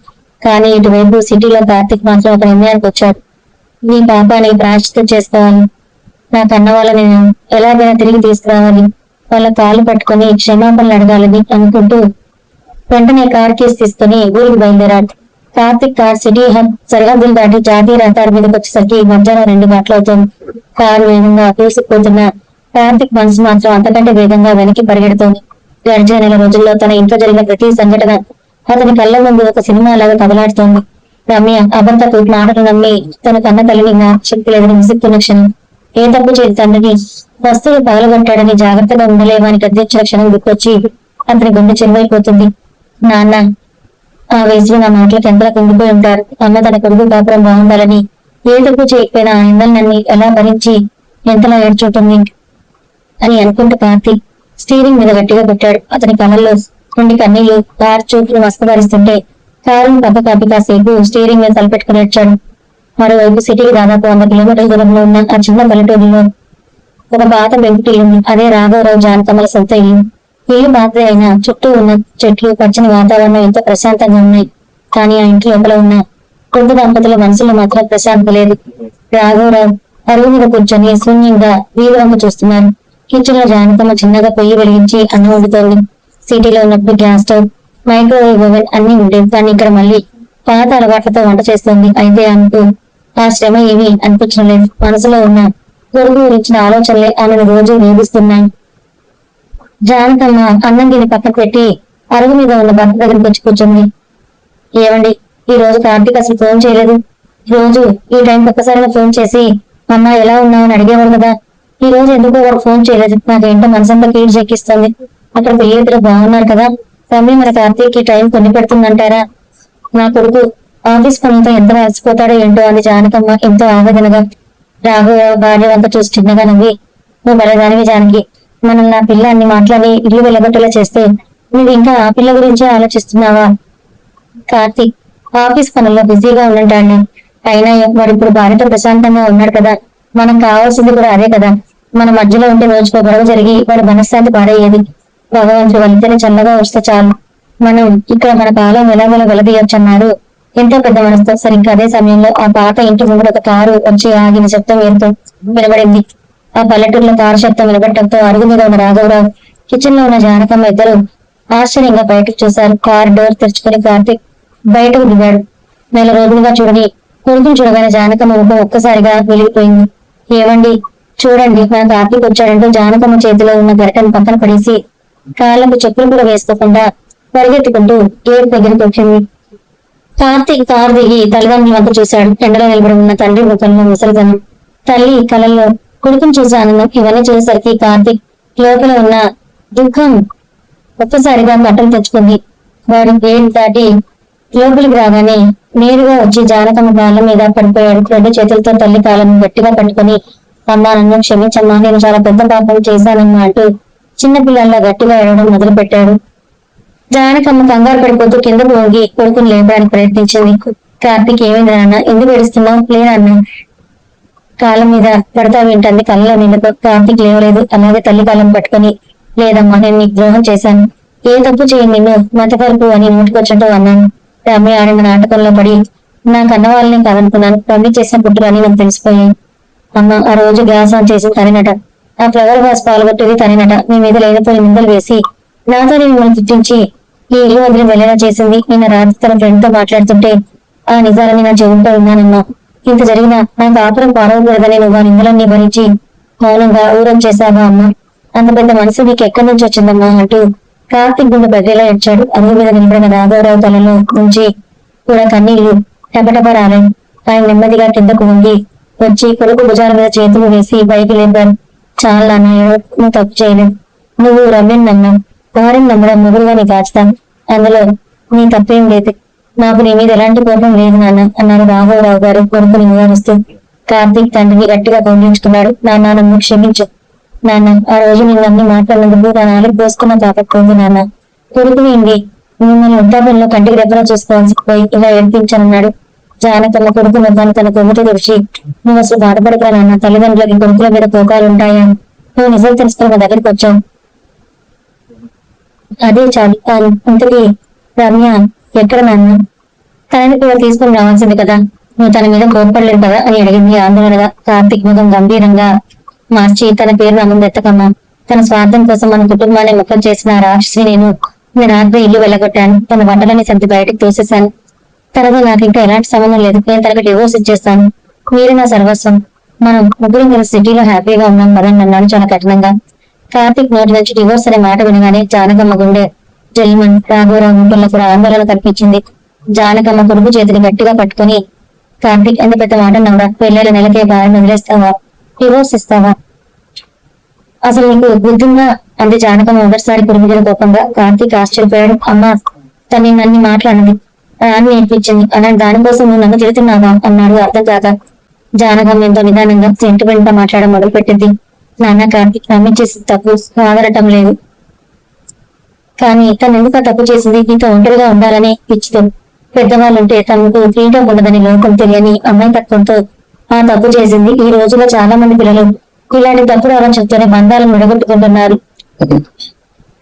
Speaker 1: కానీ ఇటువైపు సిటీలో కార్తీక్ మాత్రం ఒక నిర్ణయానికి వచ్చాడు. నీ పాపాన్ని ప్రాయశ్చిత్తం చేసుకోవాలి. నా కన్న వాళ్ళని నేను ఎలాగైనా తిరిగి తీసుకురావాలి. వాళ్ళ కాళ్ళు పట్టుకుని క్షమాపణలు అడగాలని అనుకుంటూ వెంటనే కార్ కేసు తీసుకుని ఊరికి బయలుదేరాడు. కార్తీక్ కార్ సిటీ సరిహద్దులు దాటి జాతీయ రహదారి మీదకి వచ్చేసరికి మధ్యాహ్నం 2 గంటలవుతుంది. కారు వేగంగా దూసుకుపోతున్న కార్తీక్ మనసు మాత్రం అంతకంటే వేగంగా వెనక్కి పరిగెడుతోంది. గడిచిన నెల రోజుల్లో తన ఇంట్లో జరిగిన ప్రతి సంఘటన అతని కళ్ళ ముందు ఒక సినిమా లాగా కదలాడుతోంది. రమ్య అబద్ధపు మాటలు నమ్మి తన కన్న తల్లిని శక్తి లేదని విసుక్కున్న క్షణం, ఏ తప్పు చేతి తండ్రిని వస్తువులు పగలగొట్టాడని జాగ్రత్తగా ఉండలేమని గద్దించిన క్షణం గుర్తొచ్చి అతని గుండె చెరువైపోతుంది. నాన్న ఆ వయసులో నా మాటలకు ఎంతలా కుంగిపోయి ఉంటారు. అమ్మ తన కొడుకు కాపురం బాగుండాలని ఏ తప్పు చేయకపోయినా ఆ నిందలన్నీ ఎలా భరించి ఎంతలా ఏడ్చుంటుంది అని అనుకుంటూ కార్తీక్ స్టీరింగ్ మీద గట్టిగా పెట్టాడు. అతని కళ్ళల్లో నుండి కన్నీళ్లు కారు చూపులు మస్కభరిస్తుంటే కారు పక్క కాసేపు స్టీరింగ్ మీద తలపెట్టుకుని ఏడ్చాడు. మరోవైపు సిటీకి దాదాపు 100 కిలోమీటర్ల దూరంలో ఉన్న ఆ చిన్న పల్లెటూరులో ఒక పాత పెంకుటిల్లు ఉంది. అదే రాఘవరావు జానకమ్మల సొంత ఇల్లు. ఇల్లు పాతదే అయినా చుట్టూ ఉన్న చెట్లు, పచ్చని వాతావరణం ఎంతో ప్రశాంతంగా ఉన్నాయి. కానీ ఆ ఇంటి లోపల ఉన్న కొద్ది దంపతుల మనసులో మాత్రం ప్రశాంతత లేదు. రాఘవరావు అరుగు మీద కూర్చొని శూన్యంగా వీధి చూస్తున్నారు. కిచెన్ లో జానకమ్మ చిన్నగా పొయ్యి వెలిగించి అన్నం వండుతోంది. సిటీలో ఉన్నప్పుడు గ్యాస్ స్టవ్, మైక్రోవేవ్ ఓవెన్ అన్ని ఉండేవి. కానీ ఇక్కడ మళ్ళీ పాత అలవాట్లతో వంట చేస్తోంది. అయితే ఆమెకు ఆ శ్రమ ఏమీ అనిపించడం లేదు. మనసులో ఉన్న కొడుకు గురించిన ఆలోచనలే ఆమెను రోజు వేధిస్తున్నాయి. జానకమ్మ అన్నం గిన్నె పక్కకు పెట్టి అరుగు మీద ఉన్న భర్త దగ్గరికి వచ్చి కూర్చుంది. ఏమండి, ఈ రోజు కార్తీక్ అసలు ఫోన్ చేయలేదు. రోజు ఈ టైంకి ఒక్కసారిగా ఫోన్ చేసి అమ్మ ఎలా ఉన్నావు అని అడిగేవాడు కదా. ఈ రోజు ఎందుకో వాడు ఫోన్ చేయలేదు. నాకేంటో మనసంతా కీడు చెక్కిస్తుంది. అక్కడ పిల్లలిద్దరు బాగున్నారు కదా. తమ్మి మన కార్తీక్ ఈ టైం కొని పెడుతుందంటారా? నా కొడుకు ఆఫీస్ పనులతో ఎంత అలసిపోతాడో ఏంటో అంది జానకమ్మ ఎంతో ఆవేదనగా. రాఘవ భార్య వంక చూసి చిన్నగా నవ్వి, నువ్వు బలదానివి జానకి. మనం నా పిల్ల అన్ని మాట్లాడి ఇల్లు వెళ్ళగొట్టేలా చేస్తే నువ్వు ఇంకా ఆ పిల్ల గురించే ఆలోచిస్తున్నావా? కార్తీక్ ఆఫీస్ పనుల్లో బిజీగా ఉండండి. అయినా వాడు ఇప్పుడు భార్యతో ప్రశాంతంగా ఉన్నాడు కదా. మనం కావాల్సింది కూడా అదే కదా. మన మధ్యలో ఉంటే రోజుకో గొడవ జరిగి వాడి మనశ్శాంతి పాడయ్యేది. భగవంతుడు వాళ్ళిద్దరిని చల్లగా వస్తే చాలు. మనం ఇక్కడ మన కాలం ఎలాగోలా వెలదీయొచ్చు అన్నాడు ఎంతో పెద్ద మనసుతో. సరిగ్గా అదే సమయంలో ఆ పాత ఇంటి ముందు ఒక కారు వచ్చి ఆగిన శబ్దం వినబడింది. ఆ పల్లెటూరులో కారు శబ్దం వినబడటంతో అరుగు మీద ఉన్న రాఘవరావు, కిచెన్ లో ఉన్న జానకమ్మ ఇద్దరు ఆశ్చర్యంగా బయటకు చూశారు. కారు డోర్ తెరుచుకుని కార్తీక్ బయటకు దిగాడు. నెల రోజులుగా చూడని కొడుకుని చూడగానే జానకమ్మ ముఖం ఒక్కసారిగా వెలిగిపోయింది. ఏమండి చూడండి, నా కార్తీక్ వచ్చాడంటూ జానకమ్మ చేతిలో ఉన్న గరిటను పక్కన పడేసి కాళ్ళకు చెప్పులు కూడా వేసుకోకుండా పరిగెత్తుకుంటూ గేట్ దగ్గరికి వచ్చింది. కార్తీక్ కారు దిగి తల్లిదండ్రుల వంక చూశాడు. ఎండలో నిలబడి ఉన్న తండ్రి ముఖంలో ముసలితనం, తల్లి కళల్లో కొడుకుని చూసే ఆనందం. ఇవన్నీ చూసేసరికి కార్తీక్ లోపల ఉన్న దుఃఖం ఒక్కసారిగా కట్టలు తెచ్చుకుంది. వాడు గేట్ దాటి లోపలికి రాగానే నేరుగా వచ్చి జానకమ్మ కాళ్ళ మీద పడిపోయాడు. 2 చేతులతో తల్లి కాళ్ళను గట్టిగా పట్టుకుని, అమ్మా నన్ను క్షమించమ్మా, నేను చాలా పెద్ద పాపం చేశానమ్మా అంటూ చిన్నపిల్లల్లా గట్టిగా ఏడవడం మొదలు పెట్టాడు. జానకమ్మ కంగారు పడిపోతూ కింద పోగి కొడుకుని లేపడానికి ప్రయత్నించింది. కార్తీక్ ఏమైంది నాన్న, ఎందుకు ఏడుస్తున్నావు? లేదన్నా కాళ్ళ మీద పడతా వింటుంది కళ్ళలో నీళ్ళతో. కార్తీక్ లేవలేదు. అలాగే తల్లి కాళ్ళను పట్టుకుని, లేదమ్మా నేను నీకు ద్రోహం చేశాను, ఏ తప్పు చేయను, నిన్ను మతపరుపు అని నోటికొచ్చటో అన్నాను. రమ్య ఆడిన నాటకంలో పడి నా కన్న వాళ్ళని కాదనుకున్నాను. రమ్య చేసిన పుట్టులు అని నాకు తెలిసిపోయాయి. అమ్మ ఆ రోజు గ్యాస్ ఆన్ చేసి తనేనట, ఆ ఫ్లవర్ వాస్ పాల్గొట్టేది తనేనట. మీ మీద లేనిపోయిన నిందలు వేసి నాతో మిమ్మల్ని తిట్టించి ఈ ఇల్లు వదిలి వెళ్ళేలా చేసింది. నిన్న రాత్రి తన ఫ్రెండ్ తో మాట్లాడుతుంటే ఆ నిజాలని నా చెవుంటూ ఉన్నానమ్మా. ఇంత జరిగినా నాకు ఆపురం పారవకూడదని నువ్వు ఆ నిందలన్నీ భరించి మౌనంగా ఊరం చేశావా అమ్మా? అంత పెద్ద మనసు నీకు ఎక్కడి నుంచి వచ్చిందమ్మా అంటూ కార్తీక్ గుండె బదిలీలా ఏడ్చాడు. అరుగు మీద నిలబడిన రాఘవరావు తలలో నుంచి కూడా కన్నీళ్లు టపటప రాలేదు. ఆయన నెమ్మదిగా కిందకు వంగి వచ్చి కొడుకు భుజాల మీద చేతులు వేసి పైకి లేపారు. చాలా నువ్వు తప్పు చేయలేదు. నువ్వు రమ్యని నమ్మావు. భార్యను నమ్మడం మొగుడుగా నీ బాధ్యత. అందులో నీ తప్పేం లేదు. నాకు నీ మీద ఎలాంటి కోపం లేదు నాన్న అన్నారు రాఘవరావు గారు కొడుకుని నివారిస్తూ. కార్తీక్ తండ్రిని గట్టిగా కౌగిలించుకున్నాడు. నాన్న నన్ను క్షమించు నాన్న. ఆ రోజు నేను నమ్మి మాట్లాడినందుకు నా నాలుగు పోసుకున్న పాపపోయింది నాన్న. కొడుకు ఏంటి మిమ్మల్ని వృద్ధాపంలో కంటికి రెప్పలా చూసుకోవాల్సి పోయి ఇలా ఏడిపించానన్నాడు. జానకమ్మ కొడుకు ముఖాన్ని తన కొమ్ముతో తుడిచి, నువ్వు అసలు బాధపడకరా నాన్న. తల్లిదండ్రులకి కొడుకుల మీద కోపాలు ఉంటాయా? నువ్వు నిజం తెలుసుకుని మా దగ్గరికి వచ్చావు. అదే చాలు. ఇంతకీ రమ్య ఎక్కడ నాన్న? తనని కూడా తీసుకుని రావాల్సింది కదా. నువ్వు తన మీద కోపడలేదు కదా అని అడిగింది ఆందోళనగా. కార్తీక్ ముఖం గంభీరంగా మార్చి, తన పేరు నమ్ముంది ఎత్తకమ్మా. తన స్వార్థం కోసం మన కుటుంబాన్ని ముఖం చేసిన రాక్షసి నేను రాత్రి ఇల్లు వెళ్ళగొట్టాను. తన బట్టలని సర్ది బయటకు తోసేశాను. తనతో నాకు ఇంకా ఎలాంటి సంబంధం లేదు. నేను తనకు డివోర్స్ ఇచ్చేస్తాను. మీరే నా సర్వస్వం. మనం ముగ్గురం కలిసి సిటీలో హ్యాపీగా ఉన్నాం కదండి అన్నాడు చాలా కఠినంగా. కార్తీక్ నోటి నుంచి డివోర్స్ అనే మాట వినగానే జానకమ్మ గుండె జల్మన్. రాఘవరావు గుండెల్లో కూడా ఆందోళన కనిపించింది. జానకమ్మ కొడుకు చేతిని గట్టిగా పట్టుకుని, కార్తీక్ ఎంత పెద్ద మాట నవ్వడా? పెళ్ళేళ్ళ నెలకే భార్యను వదిలేస్తావా? డివోర్స్ ఇస్తావా? అసలు నీకు బుద్ధింగా అంది జానకమ్మ మొదటిసారి కొడుకు మీద కోపంగా. కార్తీక్ ఆశ్చర్యపోయాడు. అమ్మా తను నన్ను మాట్లాడింది, అని నేర్పించింది. అలాంటి దానికోసం నువ్వు నన్ను తిరుగుతున్నావా అన్నాడు అర్థం కాక. జానకమ్మ ఎంతో నిదానంగా సెంటిమెంట్ గా మాట్లాడడం మొదలు పెట్టింది. నాన్న కార్తీక్ నమ్మించేసి తప్పు కాదనటం లేదు, కానీ తను ఎందుకు తప్పు చేసింది? నీతో ఒంటరిగా ఉండాలని పిచ్చితో. పెద్దవాళ్ళుంటే తనకు ఫ్రీడమ్ ఉండదని లోకం తెలియని అమ్మాయితత్వంతో ఆ తప్పు చేసింది. ఈ రోజుల్లో చాలా మంది పిల్లలు ఇలాంటి తప్పుడు ఆలోచనతోనే బంధాలను విడగొట్టుకుంటున్నారు.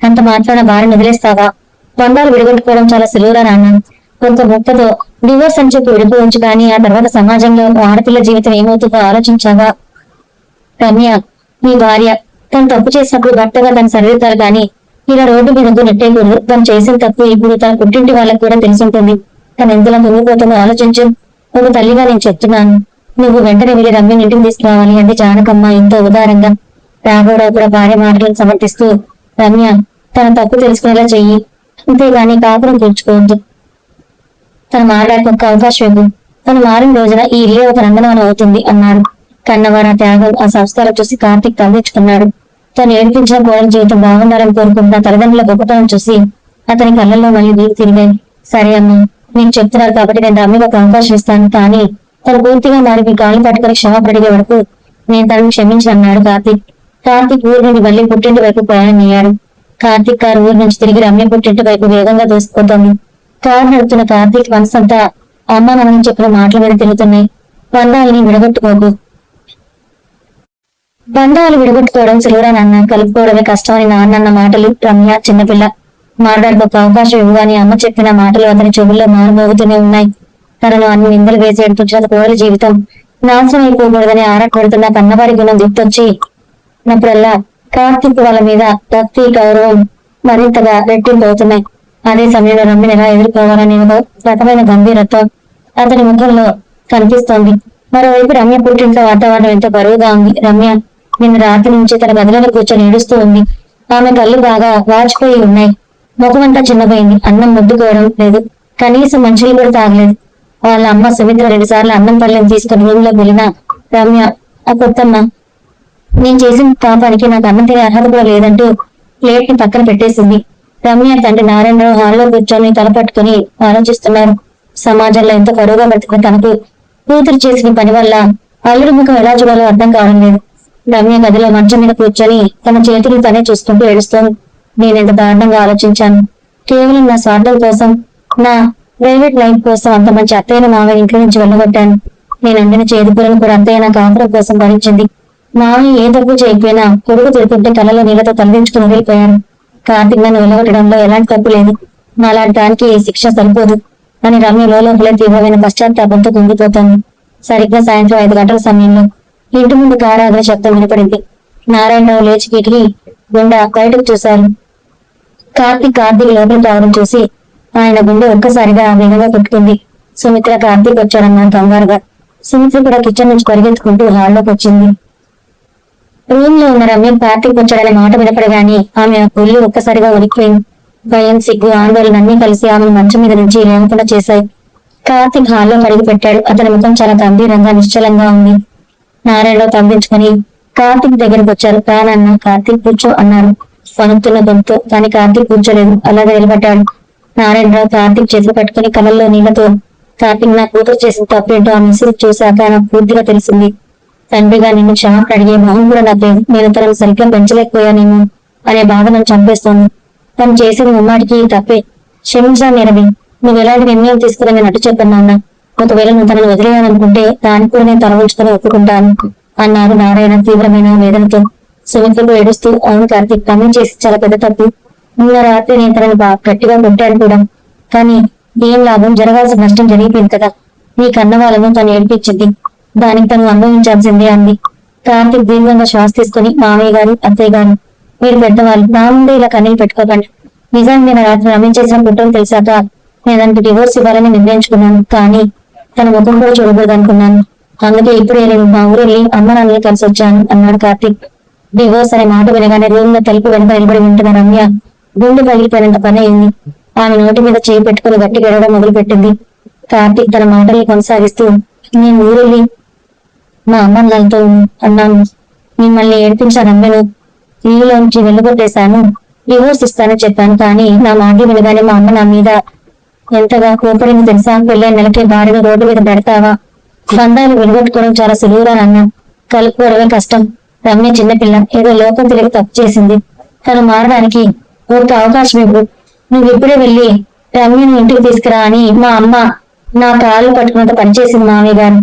Speaker 1: అంత మాత్రాన భార్యను వదిలేస్తావా? బంధాలు విడగొట్టుకోవడం చాలా సులువురా నాన్న. కొంత ముక్కతో డివోర్స్ అని చెప్పి విడిపోవచ్చు, కానీ ఆ తర్వాత సమాజంలో ఆడపిల్ల జీవితం ఏమవుతుందో ఆలోచించావా? రమ్య మీ భార్య. తను తప్పు చేసినప్పుడు భర్తగా తను సరిదిద్దాలి, కానీ ఇలా రోడ్డు మీద నెట్టేయకూడదు. తను చేసిన తప్పు ఇప్పుడు తన పుట్టింటి వాళ్ళకి కూడా తెలిసి తను ఎంతలా పొంగిపోతుందో ఆలోచించు. ఒక తల్లిగా నేను చెప్తున్నాను. నువ్వు వెంటనే వెళ్ళి రమ్యని ఇంటికి తీసుకురావాలి అంది జానకమ్మ ఎంతో ఉదారంగా. రాఘవరావు కూడా భార్య మాటలను సమర్థిస్తూ, రమ్య తన తప్పు తెలుసుకునేలా చెయ్యి, అంతేగాని కాపురం కూర్చుకోవద్దు. తను మాట్లాడిన ఒక్క అవకాశం ఇవ్వు. తను మారిన రోజున ఈ ఇల్లే ఒక నందనవనం అవుతుంది అన్నాడు. కన్నవాడ త్యాగం ఆ సంస్కారం చూసి కార్తీక్ తలదించుకున్నాడు. తను ఏడిపించిన కోడల జీవితం బాగుండాలని కోరుకుంటున్న తల్లిదండ్రుల గొప్పతనం చూసి అతని కళ్ళల్లో మళ్ళీ నీరు తిరిగాయి. సరే అమ్మ, మీకు చెప్తున్నారు కాబట్టి నేను రమ్యకు ఒక అవకాశం ఇస్తాను, కానీ తను పూర్తిగా మారి మీ కాళ్ళు పట్టుకుని క్షమాపణ అడిగే వరకు నేను తనను క్షమించన్నాడు కార్తీక్. కార్తీక్ ఊరి నుండి మళ్ళీ పుట్టింటి వైపు ప్రయాణం అయ్యాడు. కార్తీక్ కారు ఊరి నుంచి తిరిగి రమ్య పుట్టింటి వైపు వేగంగా దూసుకుపోతుంది. కారు నడుపుతున్న కార్తీక్ మనసంతా అమ్మ నాన్న చెప్పిన మాటల మీద తిరుగుతున్నాయి. బంధాలని విడగొట్టుకోకు. బంధాలు విడగొట్టుకోవడం సులువురా నాన్న, కలుపుకోవడమే కష్టం అని నాన్న మాటలు. రమ్య చిన్నపిల్ల, మాట్లాడుకు ఒక అవకాశం ఇవ్వగాని అమ్మ చెప్పిన మాటలు అతని చెవుల్లో మారుమోగుతూనే ఉన్నాయి. తనను అన్ని నిందలు వేసి ఏడుపుచ్చిన కోడలి జీవితం నాశనం అయిపోకూడదని ఆరాటపడుతున్న కన్నవారి గుణం గుర్తొచ్చి నప్పుడల్లా కార్తీక్ వాళ్ళ మీద భక్తి గౌరవం మరింతగా రెట్టింపు అవుతున్నాయి. అదే సమయంలో రమ్యను ఎలా ఎదుర్కోవాలని ఒక రకమైన గంభీరత్వం అతని ముఖంలో కనిపిస్తోంది. మరోవైపు రమ్య పుట్టింట్లో వాతావరణం ఎంతో బరువుగా ఉంది. రమ్య నిన్న రాత్రి నుంచి తన గదిలో కూర్చొని ఏడుస్తూ ఉంది. ఆమె కళ్ళు బాగా వాచిపోయి ఉన్నాయి. ముఖమంతా చిన్నపోయింది. అన్నం ముద్దుకోవడం లేదు, కనీసం మంచిలు కూడా తాగలేదు. వాళ్ళ అమ్మ సుమిత్ర 2 సార్లు అన్నం పళ్ళని తీసుకుని రూమ్లో వెళ్ళిన రమ్య, ఆ కొత్తమ్మ నేను చేసిన పాపానికి నాకు అన్నం తినే అర్హత కూడా లేదంటూ ప్లేట్ ని పక్కన పెట్టేసింది. రమ్య తండ్రి నారాయణరావు హాల్లో కూర్చొని తలపట్టుకుని ఆలోచిస్తున్నారు. సమాజంలో ఎంతో కరువుగా బ్రతికిన తనకు కూతురు చేసిన పని వల్ల అల్లుడి ముఖం ఎలా చూడాలో అర్థం కావడం లేదు. రమ్య గదిలో మంచం మీద కూర్చొని తన చేతులు తనే చూసుకుంటూ ఏడుస్తోంది. నేనెంత దారుణంగా ఆలోచించాను. కేవలం నా స్వార్థం కోసం, నా ప్రైవేట్ లైఫ్ కోసం అంత మంచి అత్తయ్యను మావయ్య ఇంట్లో నుంచి వెళ్ళగొట్టాను. నేను అందిన చేదుకూరను కూడా అత్తయ్య నా కాపురం కోసం భరించింది. మావయ్య ఏ తప్పు చేయకపోయినా కొడుకు తిరుగుతుంటే కళ్ళలో నీళ్లతో తలదించుకుని వదిలిపోయాను. కార్తీక్ నన్ను వెళ్ళగొట్టడంలో ఎలాంటి తప్పు లేదు. నాలాంటి దానికి ఈ శిక్ష సరిపోదు అని రమ్య లోపలే తీవ్రమైన పశ్చాత్తాపంతో కుంగిపోతోంది. సరిగ్గా సాయంత్రం 5 గంటల సమయంలో ఇంటి ముందు కారు ఆగిన శబ్దం వినపడింది. నారాయణరావు లేచి కిటికీ గుండా బయటకు చూశారు. కార్తీక్ లోపలికి రావడం చూసి ఆయన గుండె ఒక్కసారిగా వేగంగా కొట్టుకుంది. సుమిత్ర కార్తీక్ వచ్చాడన్నాను కంగారుగా. సుమిత్ర కూడా కిచెన్ నుంచి పరిగెత్తుకుంటూ హాల్లోకి వచ్చింది. రూమ్ లో ఉన్న రమ్య కార్తీక్ వచ్చాడనే మాట వినపడగాని ఆమె ఒళ్ళు ఒక్కసారిగా ఉడికిపోయింది. భయం, సిగ్గు, ఆందోళన అన్ని కలిసి ఆమెను మంచం మీద నుంచి లేకుండా చేశాయి. కార్తీక్ హాల్లో అడుగు పెట్టాడు. అతని ముఖం చాలా గంభీరంగా నిశ్చలంగా ఉంది. నారాయణరావు తగ్గించుకుని కార్తీక్ దగ్గరికి వచ్చారు. అన్న కార్తీక్ కూర్చో అన్నారు వణుకుతున్న గొంతుతో. కానీ కార్తీక్ కూర్చోలేదు, అలాగే నిలబడ్డాడు. నారాయణరావు కార్తీక్ చేతులు పట్టుకుని కళ్ళల్లో నీళ్లతో, కార్తీక్ నా కూతురు చేసిన తప్పేంటో ఆ మెసేజ్ చూశాక నాకు పూర్తిగా తెలిసింది. తండ్రిగా నిన్ను క్షమాపణ అడిగే మొహం కూడా నాకు లేదు. నేను తనను సరిగ్గా పెంచలేకపోయానేమో అనే బాధ నన్ను చంపేస్తోంది. తను చేసిన ముమ్మాటికి తప్పే. క్షమించా నీరవి, నువ్వు ఎలాంటి నిర్ణయం తీసుకుని నేను అటు చెప్పన్నా. ఒకవేళ నువ్వు తనను వదిలేయాలనుకుంటే దానికి కూడా నేను తల ఉంచుకొని ఒప్పుకుంటాను అన్నారు నారాయణ తీవ్రమైన వేదనతో. సుమిత్రకు ఏడుస్తూ, అవును కార్తీక్, కమింగ్ చేసి చాలా పెద్ద తప్పు. నిన్న రాత్రి నేను తనని గట్టిగా కొట్టాను కూడా. కానీ ఏం లాభం, జరగాల్సిన నష్టం జరిగిపోయింది కదా. నీ కన్న వాళ్ళను తను ఏడిపించింది, దానికి తను అనుభవించాల్సిందే అంది. కార్తీక్ దీర్ఘంగా శ్వాస తీసుకుని, మామయ్య గారు, అత్తయ్య గారు, మీరు పెద్దవాళ్ళు, నా ముందే ఇలా కన్నీళ్ళు పెట్టుకోకండి. నిజానికి నేను రాత్రి రమ్యం చేసిన కుట్రలు తెలిసాక నేను దానికి డివోర్స్ ఇవ్వాలని నిర్ణయించుకున్నాను. కానీ తన ముఖం కూడా చూడకూడదు అనుకున్నాను. అందుకే ఇప్పుడే నేను మా ఊరెళ్ళి అమ్మ నాన్నని కలిసి వచ్చాను అన్నాడు కార్తీక్. డివోర్స్ అనే మాట వినగానే రూమ్ లో తలుపు వెనుక నిలబడి ఉంటున్న రమ్య గుండె పగిలిపోయినంత పని అయింది. ఆమె నోటి మీద చేయి పెట్టుకుని గట్టి గడవడం మొదలు పెట్టింది. కార్తీక్ తన మాటల్ని కొనసాగిస్తూ, నేను ఊరెళ్ళి మా అమ్మ నాన్నలతో అన్నాను, మిమ్మల్ని ఏడిపించా రమ్యను ఇల్లులోంచి వెళ్ళగొట్టేశాను, డివోర్స్ ఇస్తానని చెప్పాను. కానీ నా మాటలు వినగానే మా అమ్మ నా మీద ఎంతగా కోపడింది తెలుసా. పెళ్ళైన నెలకే భార్యను రోడ్డు మీద పెడతావా, బంధాలు విడగొట్టుకోవడం చాలా సులువురా అన్న, కలుపుకోవడమే కష్టం. రమ్య చిన్నపిల్ల, ఏదో లోకం తెలియక తప్పు చేసింది. తను మారడానికి ఒక అవకాశం ఇవ్వు. నువ్వు ఇప్పుడే వెళ్ళి రమ్యను ఇంటికి తీసుకురా అని మా అమ్మ నా కాళ్ళు పట్టుకున్నంత పనిచేసింది. మామయ్య గారు,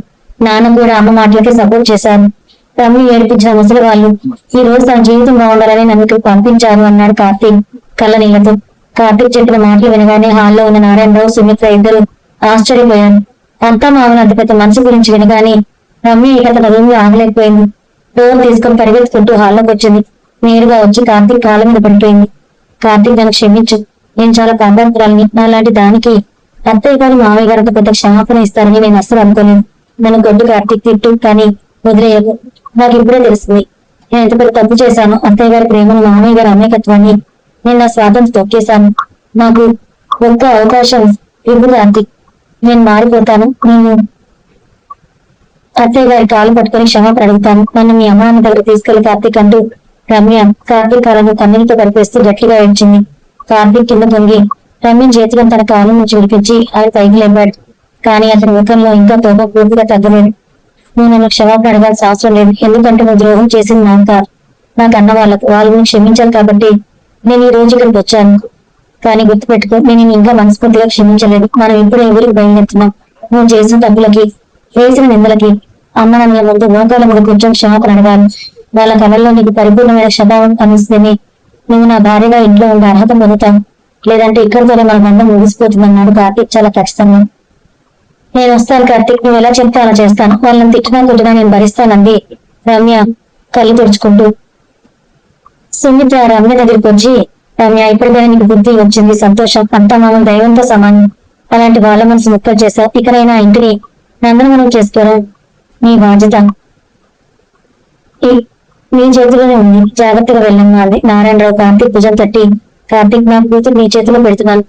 Speaker 1: నాన్న కూడా అమ్మ మాటలకి సపోర్ట్ చేశారు. రమ్య ఏడిపించిన ముసలి వాళ్ళు ఈ రోజు తన జీవితం బాగుండాలని నన్ను ఇక్కడ పంపించారు అన్నాడు కార్తీక్ కళ్ళ నీళ్లతో. కార్తీక్ చెప్పిన మాటలు వినగానే హాల్లో ఉన్న నారాయణరావు, సుమిత్ర ఇద్దరు ఆశ్చర్యపోయారు. అంతా మామూలు అంత పెద్ద మనసు గురించి వినగానే రమ్య ఇక తన రూమ్ లో ఆగలేకపోయింది. డోర్ తీసుకుని పరిగెత్తుకుంటూ హాల్లోకి వచ్చింది. నేరుగా వచ్చి కార్తీక్ కాళ్ళ మీద పడిపోయింది. కార్తీక్ నన్ను క్షమించు, నేను చాలా పాపాత్మురాలిని. నాలాంటి దానికి అత్తయ్య గారు మామయ్య గారు పెద్ద క్షమాపణ ఇస్తారని నేను అస్సలు అనుకోలేదు. నన్ను గొడ్డు కార్తీక్ తిట్టు, కానీ వదిలేయకు. నాకు ఇప్పుడే తెలిసింది నేను ఎంత పెద్ద తప్పు చేశాను. అత్తయ్య గారి ప్రేమను, మామయ్య గారి అమాయకత్వాన్ని నేను నా స్వాతంత్రం తొక్కేశాను. నాకు ఒక్క అవకాశం ఇవ్వు కార్తీక్, నేను మారిపోతాను. నేను అత్తయ్య గారి కాలు పట్టుకుని క్షమాపణ అడుగుతాను. నన్ను మీ అమ్మ నాన్న దగ్గర తీసుకెళ్లి కార్తీక్ అంటూ రమ్య కార్తీక్ కాలను కన్నీటితో కనిపిస్తూ గట్టిగా ఏడ్చింది. కార్తీక్ కింద పొంగి రమ్య చేతిలో తన కాలు నుంచి విడిపించి ఆయన పైకి లేపాడు. కానీ అతని ముఖంలో ఇంకా కోపం పూర్తిగా తగ్గలేదు. నువ్వు నన్ను క్షమాపణ అడగాల్సిన అవసరం లేదు, ఎందుకంటే నువ్వు ద్రోహం చేసింది నాకు కాదు, నాకు అన్న వాళ్ళని క్షమించాను కాబట్టి నేను ఈ రోజు ఇక్కడికి వచ్చాను. కానీ గుర్తుపెట్టుకో, నేను ఇంకా మనస్ఫూర్తిగా క్షమించలేదు. మనం ఇప్పుడు ఎవరికి భయపెడుతున్నాం. నువ్వు చేసిన తప్పులకి, వేసిన నిందలకి అమ్మ నాన్నల ముందు మోకాల మీద కొంచెం క్షమాపణ అడగాలి. వాళ్ళ కళల్లో నీకు పరిపూర్ణమైన క్షమాపణ కనిపిస్తేనే నువ్వు నా భార్యగా ఇంట్లో ఉండే అర్హత పొందుతావు. లేదంటే ఇక్కడితోనే మన బంధం ముగిసిపోతుందన్నాడు కార్తీక్ చాలా ఖచ్చితంగా. నేను వస్తాను కార్తీక్, నువ్వు ఎలా చెప్తే అలా చేస్తాను. వాళ్ళని తిట్టినా కొట్టినా నేను భరిస్తానంది రమ్య కళ్ళు తుడుచుకుంటూ. సుమిత్ర రమ్య దగ్గరికి వచ్చి, రమ్య ఇప్పటికైనా నీకు బుద్ధి వచ్చింది, సంతోషం. అంతా మామూలు దైవంతో సమానం. అలాంటి వాళ్ళ మనసు ముక్కలు చేశావు. ఇకనైనా ఇంటిని నందనవనం చేసుకోవడం నీ బాధ్యత నీ చేతిలోనే ఉంది. జాగ్రత్తగా వెళ్ళమ్మా అంది. నారాయణరావు కార్తీక్ భుజం తట్టి, కార్తీక్ నా కూతురు నీ చేతిలో పెడుతున్నాను,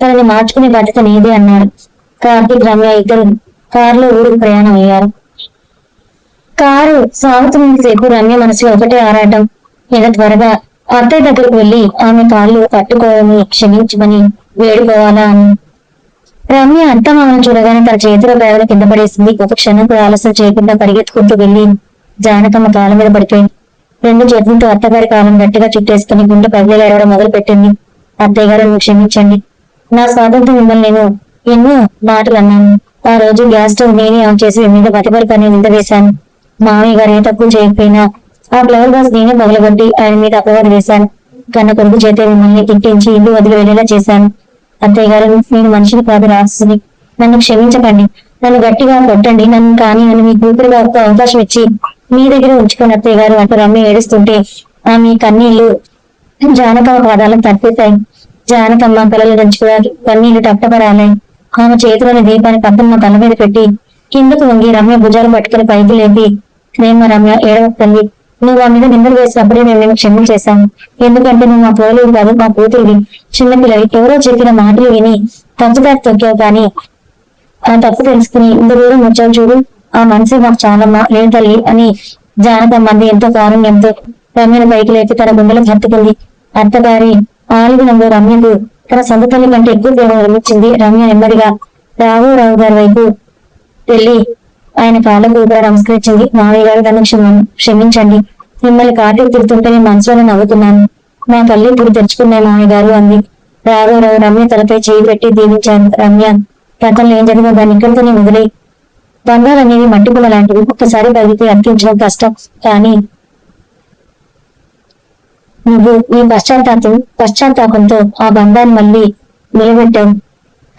Speaker 1: తనని మార్చుకునే బాధ్యత నీదే అన్నాడు. కార్తీక్ రమ్య ఇద్దరు కారులో ఊరికి ప్రయాణం అయ్యారు. కారు సాగుతున్నంత సేపు రమ్య మనసులో ఒకటే ఆరాటం, ఏదో త్వరగా అత్తయ్య దగ్గరకు వెళ్లి ఆమె కాళ్ళు పట్టుకోవాలని, క్షమించమని వేడుకోవాలా అని. రమ్య అత్తమామను చూడగానే తన చేతిలో బ్యాగులు కింద పడేసింది. ఒక క్షణం కూడా ఆలస్యం చేయకుండా పరిగెత్తుకుంటూ వెళ్లి జానకమ్మ కాళ్ళ మీద పడిపోయింది. రెండు చేతులతో అత్తగారి కాళ్ళను గట్టిగా చుట్టేసుకుని గుండె పగిలేలా ఏడవడం మొదలు పెట్టింది. అత్తయ్య గారు నువ్వు క్షమించండి, నా స్వాతంత్రం మిమ్మల్ని నేను ఎన్నో మాటలు అన్నాను. ఆ రోజు గ్యాస్ స్టవ్ నేనే ఆన్ చేసి మీద బతిపరికని నింద వేశాను. మామయ్య గారు ఏ తక్కువ చేయకపోయినా ఆ ఫ్లవర్ బాస్ నేనే మొదలుగొట్టి ఆయన మీద అపవాదు వేశాను. కన్న కొడుకు చేతే మిమ్మల్ని తిట్టించి ఇల్లు వదిలి వెళ్లేలా చేశాను. అత్తయ్య గారు నేను మనిషిని కాదు రాసుని, నన్ను క్షమించకండి, నన్ను గట్టిగా కొట్టండి, నన్ను కానీ నన్ను మీ కూతురుగా ఒక అవకాశం ఇచ్చి మీ దగ్గర ఉంచుకోండి అత్తయ్య గారు అంటూ రమ్య ఏడుస్తుంటే ఆమె కన్నీళ్లు జానకమ్మ పాదాలను తప్పేశాయి. జానకమ్మ కళలు దంచుకున్నారు. కన్నీళ్లు టప్పపరాలాయి. ఆమె చేతిలోని దీపాన్ని పక్కన తల మీద పెట్టి కిందకు వంగి రమ్య భుజాలు పట్టుకుని పైకి లేపి, ప్రేమ రమ్య ఏడవకండి, నువ్వు ఆ మీద నిందలు వేసినప్పుడే మేము క్షమించేశాను. ఎందుకంటే నువ్వు మా పోలేవు కాదు, మా కూతురివి. చిన్నపిల్లవి ఎవరో చెప్పిన మాటలు విని తప్పుదారి తొక్కావు, కానీ ఆ తప్పు తెలుసుకుని ఇంత దూరం వచ్చావు చూడు. ఆ మనసు మాకు చాలమ్మా, లేదు తల్లి అని జానకమ్మంది ఎంతో కారుణ్యంతో రమ్యను పైకి లేపి తన గుండెలకు హత్తుకుంది. అత్తగారి ఆలింగనంలో రమ్యకు తన సొంత తల్లి కంటే ఎక్కువ ప్రేమ నిర్మించింది. రమ్య నెమ్మదిగా రాఘవరావు గారి వైపు వెళ్ళి ఆయన కాళ్ళకు కూడా నమస్కరించింది. మావయ్య గారు నన్ను క్షమించండి. మిమ్మల్ని కార్తీక్ తిడుతుంటే నేను మనసులో నవ్వుతున్నాను. మా కళ్ళు ఇప్పుడు తెరుచుకున్నాయి మావయ్య గారు అంది. రాఘవరావు రమ్య తలపై చేయి పెట్టి దీవించారు. రమ్య, గతంలో ఏం జరిగిందో దాన్ని ఇక్కడితోనే వదిలే. బంగాలనేవి మట్టి పుల్ల లాంటివి, ఒక్కసారి బదిలితే అతికించడం కష్టం. కానీ నువ్వు ఈ పశ్చాత్తాపంతో ఆ బంధాన్ని మళ్ళీ నిలబెట్టావు.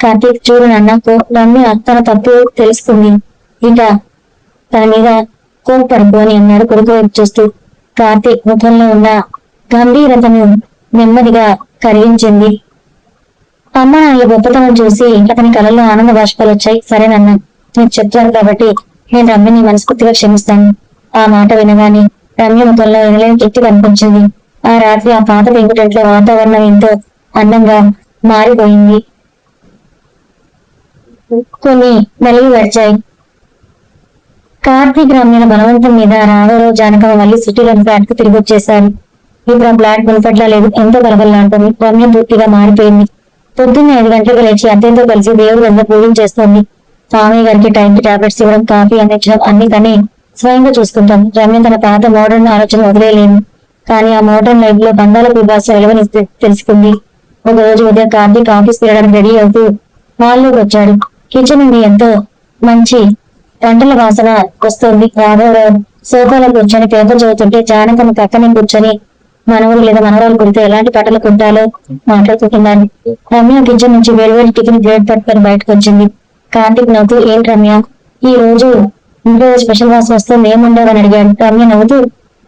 Speaker 1: కార్తీక్, చూడు నాన్నకు రమ్య తన తప్పు తెలుసుకుంది, ఇక తన మీద కోపడకు అని అన్నాడు కొడుకు వైపు చూస్తూ. కార్తీక్ ముఖంలో ఉన్న గంభీరతను నెమ్మదిగా కరిగించింది. అమ్మ నాన్నల గొప్పతనం చూసి అతని కళల్లో ఆనంద బాష్పాలు వచ్చాయి. సరేనన్నా, నీకు చెప్తాను కాబట్టి నేను రమ్యని మనస్ఫూర్తిగా క్షమిస్తాను. ఆ మాట వినగానే రమ్య ముఖంలో ఎనలేని తృప్తి కనిపించింది. ఆ రాత్రి ఆ పాత పెంకుటింట్లో వాతావరణం ఎంతో అందంగా మారిపోయింది. కొన్ని నెలలు గడిచాయి. కార్తీక్ రమ్యల బలవంతం మీద రాఘవరావు జానకమ్మ మళ్ళీ సిటీలోని ఫ్లాట్ కు తిరిగి వచ్చేశారు. ఇప్పుడు ఆ ఫ్లాట్ మునుపట్లా లేదు, ఎంతో కలగల్లాంటుంది. రమ్య పూర్తిగా మారిపోయింది. పొద్దున్నే 5 గంటలకు లేచి అద్దెంతో కలిసి దేవుడి వద్ద పూజలు చేస్తోంది. స్వామి గారికి టైంకి టాబ్లెట్స్ ఇవ్వడం, కాఫీ అందించడం అన్ని తనే స్వయంగా చూసుకుంటాం. రమ్య తన పాత మోడర్న్ ఆలోచన వదిలేయలేము. కానీ ఆ మోడర్న్ లైఫ్ లో బంధాలకు విభాష విలువని తెలుసుకుంది. ఒక రోజు ఉదయం కార్తీక్ ఆఫీస్ తిరగడానికి రెడీ అవుతూ హాల్లోకి వచ్చాడు. కిచెన్ నుండి ఎంతో మంచి వంటల వాసన వస్తోంది. రాఘవరావు సోఫాలో కూర్చొని పేపర్ చదువుతుంటే జానకమ్మ పక్కనే కూర్చొని మనవలు లేదా మనవరాలు గురితో ఎలాంటి బట్టలు కుట్టాలో మాట్లాడుకుంటున్నారు. రమ్య కిచెన్ నుంచి వేడివేడి టిఫిన్ ప్లేట్ పట్టుకొని బయటకు వచ్చింది. కార్తీక్ నవ్వుతూ, ఏంటి రమ్య, ఈ రోజు ఇంట్లో స్పెషల్ వాసన వస్తుంది, ఏముండవు అని అడిగాడు. రమ్య నవ్వుతూ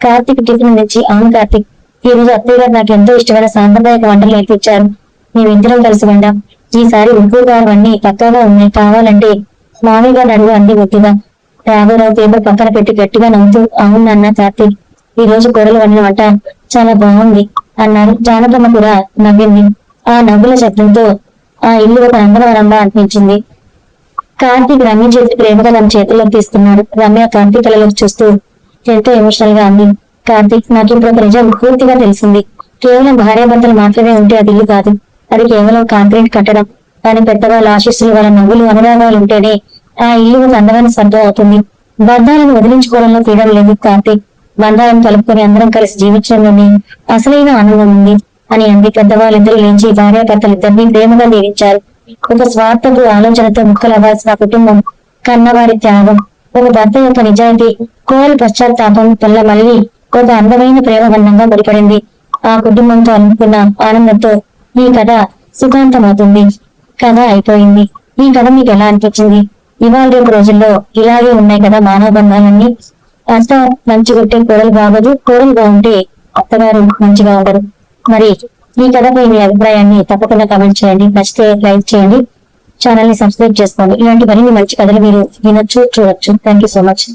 Speaker 1: కార్తీక్ టిఫిన్ అందించి, అవును కార్తీక్, ఈ రోజు అత్తయ్య గారు నాకు ఎంతో ఇష్టమైన సాంప్రదాయక వంటలు నేర్పించారు. మేమిద్దరం కలిసి వండాం. ఈసారి ఉప్పు కారం అన్ని పక్కాగా ఉన్నాయి, కావాలంటే మామయ్య గారు అడుగు అంది ముద్దుగా. రాఘవరావు పేపర్ పక్కన పెట్టి గట్టిగా నవ్వుతూ, అవునన్న కార్తీక్, ఈ రోజు కూరలు వండిన వంట చాలా బాగుంది అన్నారు. జానకమ్మ కూడా నవ్వింది. ఆ నవ్వుల శబ్దంతో ఆ ఇల్లు ఒక నందనవనంలా అనిపించింది. కార్తీక్ రమ్య చేతి ప్రేమగా తన చేతుల్లోకి తీసుకున్నాడు. రమ్య కార్తీక్ కళ్ళలోకి చూస్తూ ఎంతో ఎమోషనల్ గా అంది. కార్తీక్, నాకు ఇప్పుడు ఒక నిజం పూర్తిగా తెలిసింది. కేవలం భార్యాభర్తలు మాత్రమే ఉంటే అది ఇల్లు కాదు, అది కేవలం కాంక్రీట్ కట్టడం. కానీ పెద్దవాళ్ళ ఆశీస్సులు, వాళ్ళ నవ్వులు, అనురాగాలు ఉంటేనే ఆ ఇల్లు ఒక అందమైన స్వర్గం అవుతుంది. బంధాలను వదిలించుకోవడంలో ఫ్రీడమ్ లేదు కార్తీక్, బంధాలను కలుపుకొని అందరం కలిసి జీవించడంలోనే అసలైన ఆనందం ఉంది అని అంది. పెద్దవాళ్ళిద్దరూ లేచి భార్యాభర్తలిద్దరినీ ప్రేమగా దీవించారు. ఒక స్వార్థపు ఆలోచనతో ముక్కలవ్వాల్సిన కుటుంబం, కన్నవారి త్యాగం, ఒక భర్త యొక్క నిజాయితీ, కోరి పశ్చాత్తాపం వల్ల మళ్ళీ ఒక అందమైన ప్రేమ బంధంగా ముడిపడింది. ఆ కుటుంబంతో అనుకున్న ఆనందంతో ఈ కథ సుఖాంతమవుతుంది. కథ అయిపోయింది. ఈ కథ మీకు ఎలా అనిపించింది? ఇవాళ రేపు రోజుల్లో ఇలాగే ఉన్నాయి కదా మానవ బంధాలన్నీ. అత్త మంచి కొట్టే కూరలు బాగోదు, కూరలు బాగుంటే అత్తగారు మంచిగా ఉండరు. మరి ఈ కథపై మీ అభిప్రాయాన్ని తప్పకుండా కామెంట్ చేయండి. నచ్చితే లైక్ చేయండి, ఛానల్ ని సబ్స్క్రైబ్ చేసుకోండి. ఇలాంటి మరిన్ని మంచి కథలు మీరు వినొచ్చు, చూడొచ్చు. Thank you so much.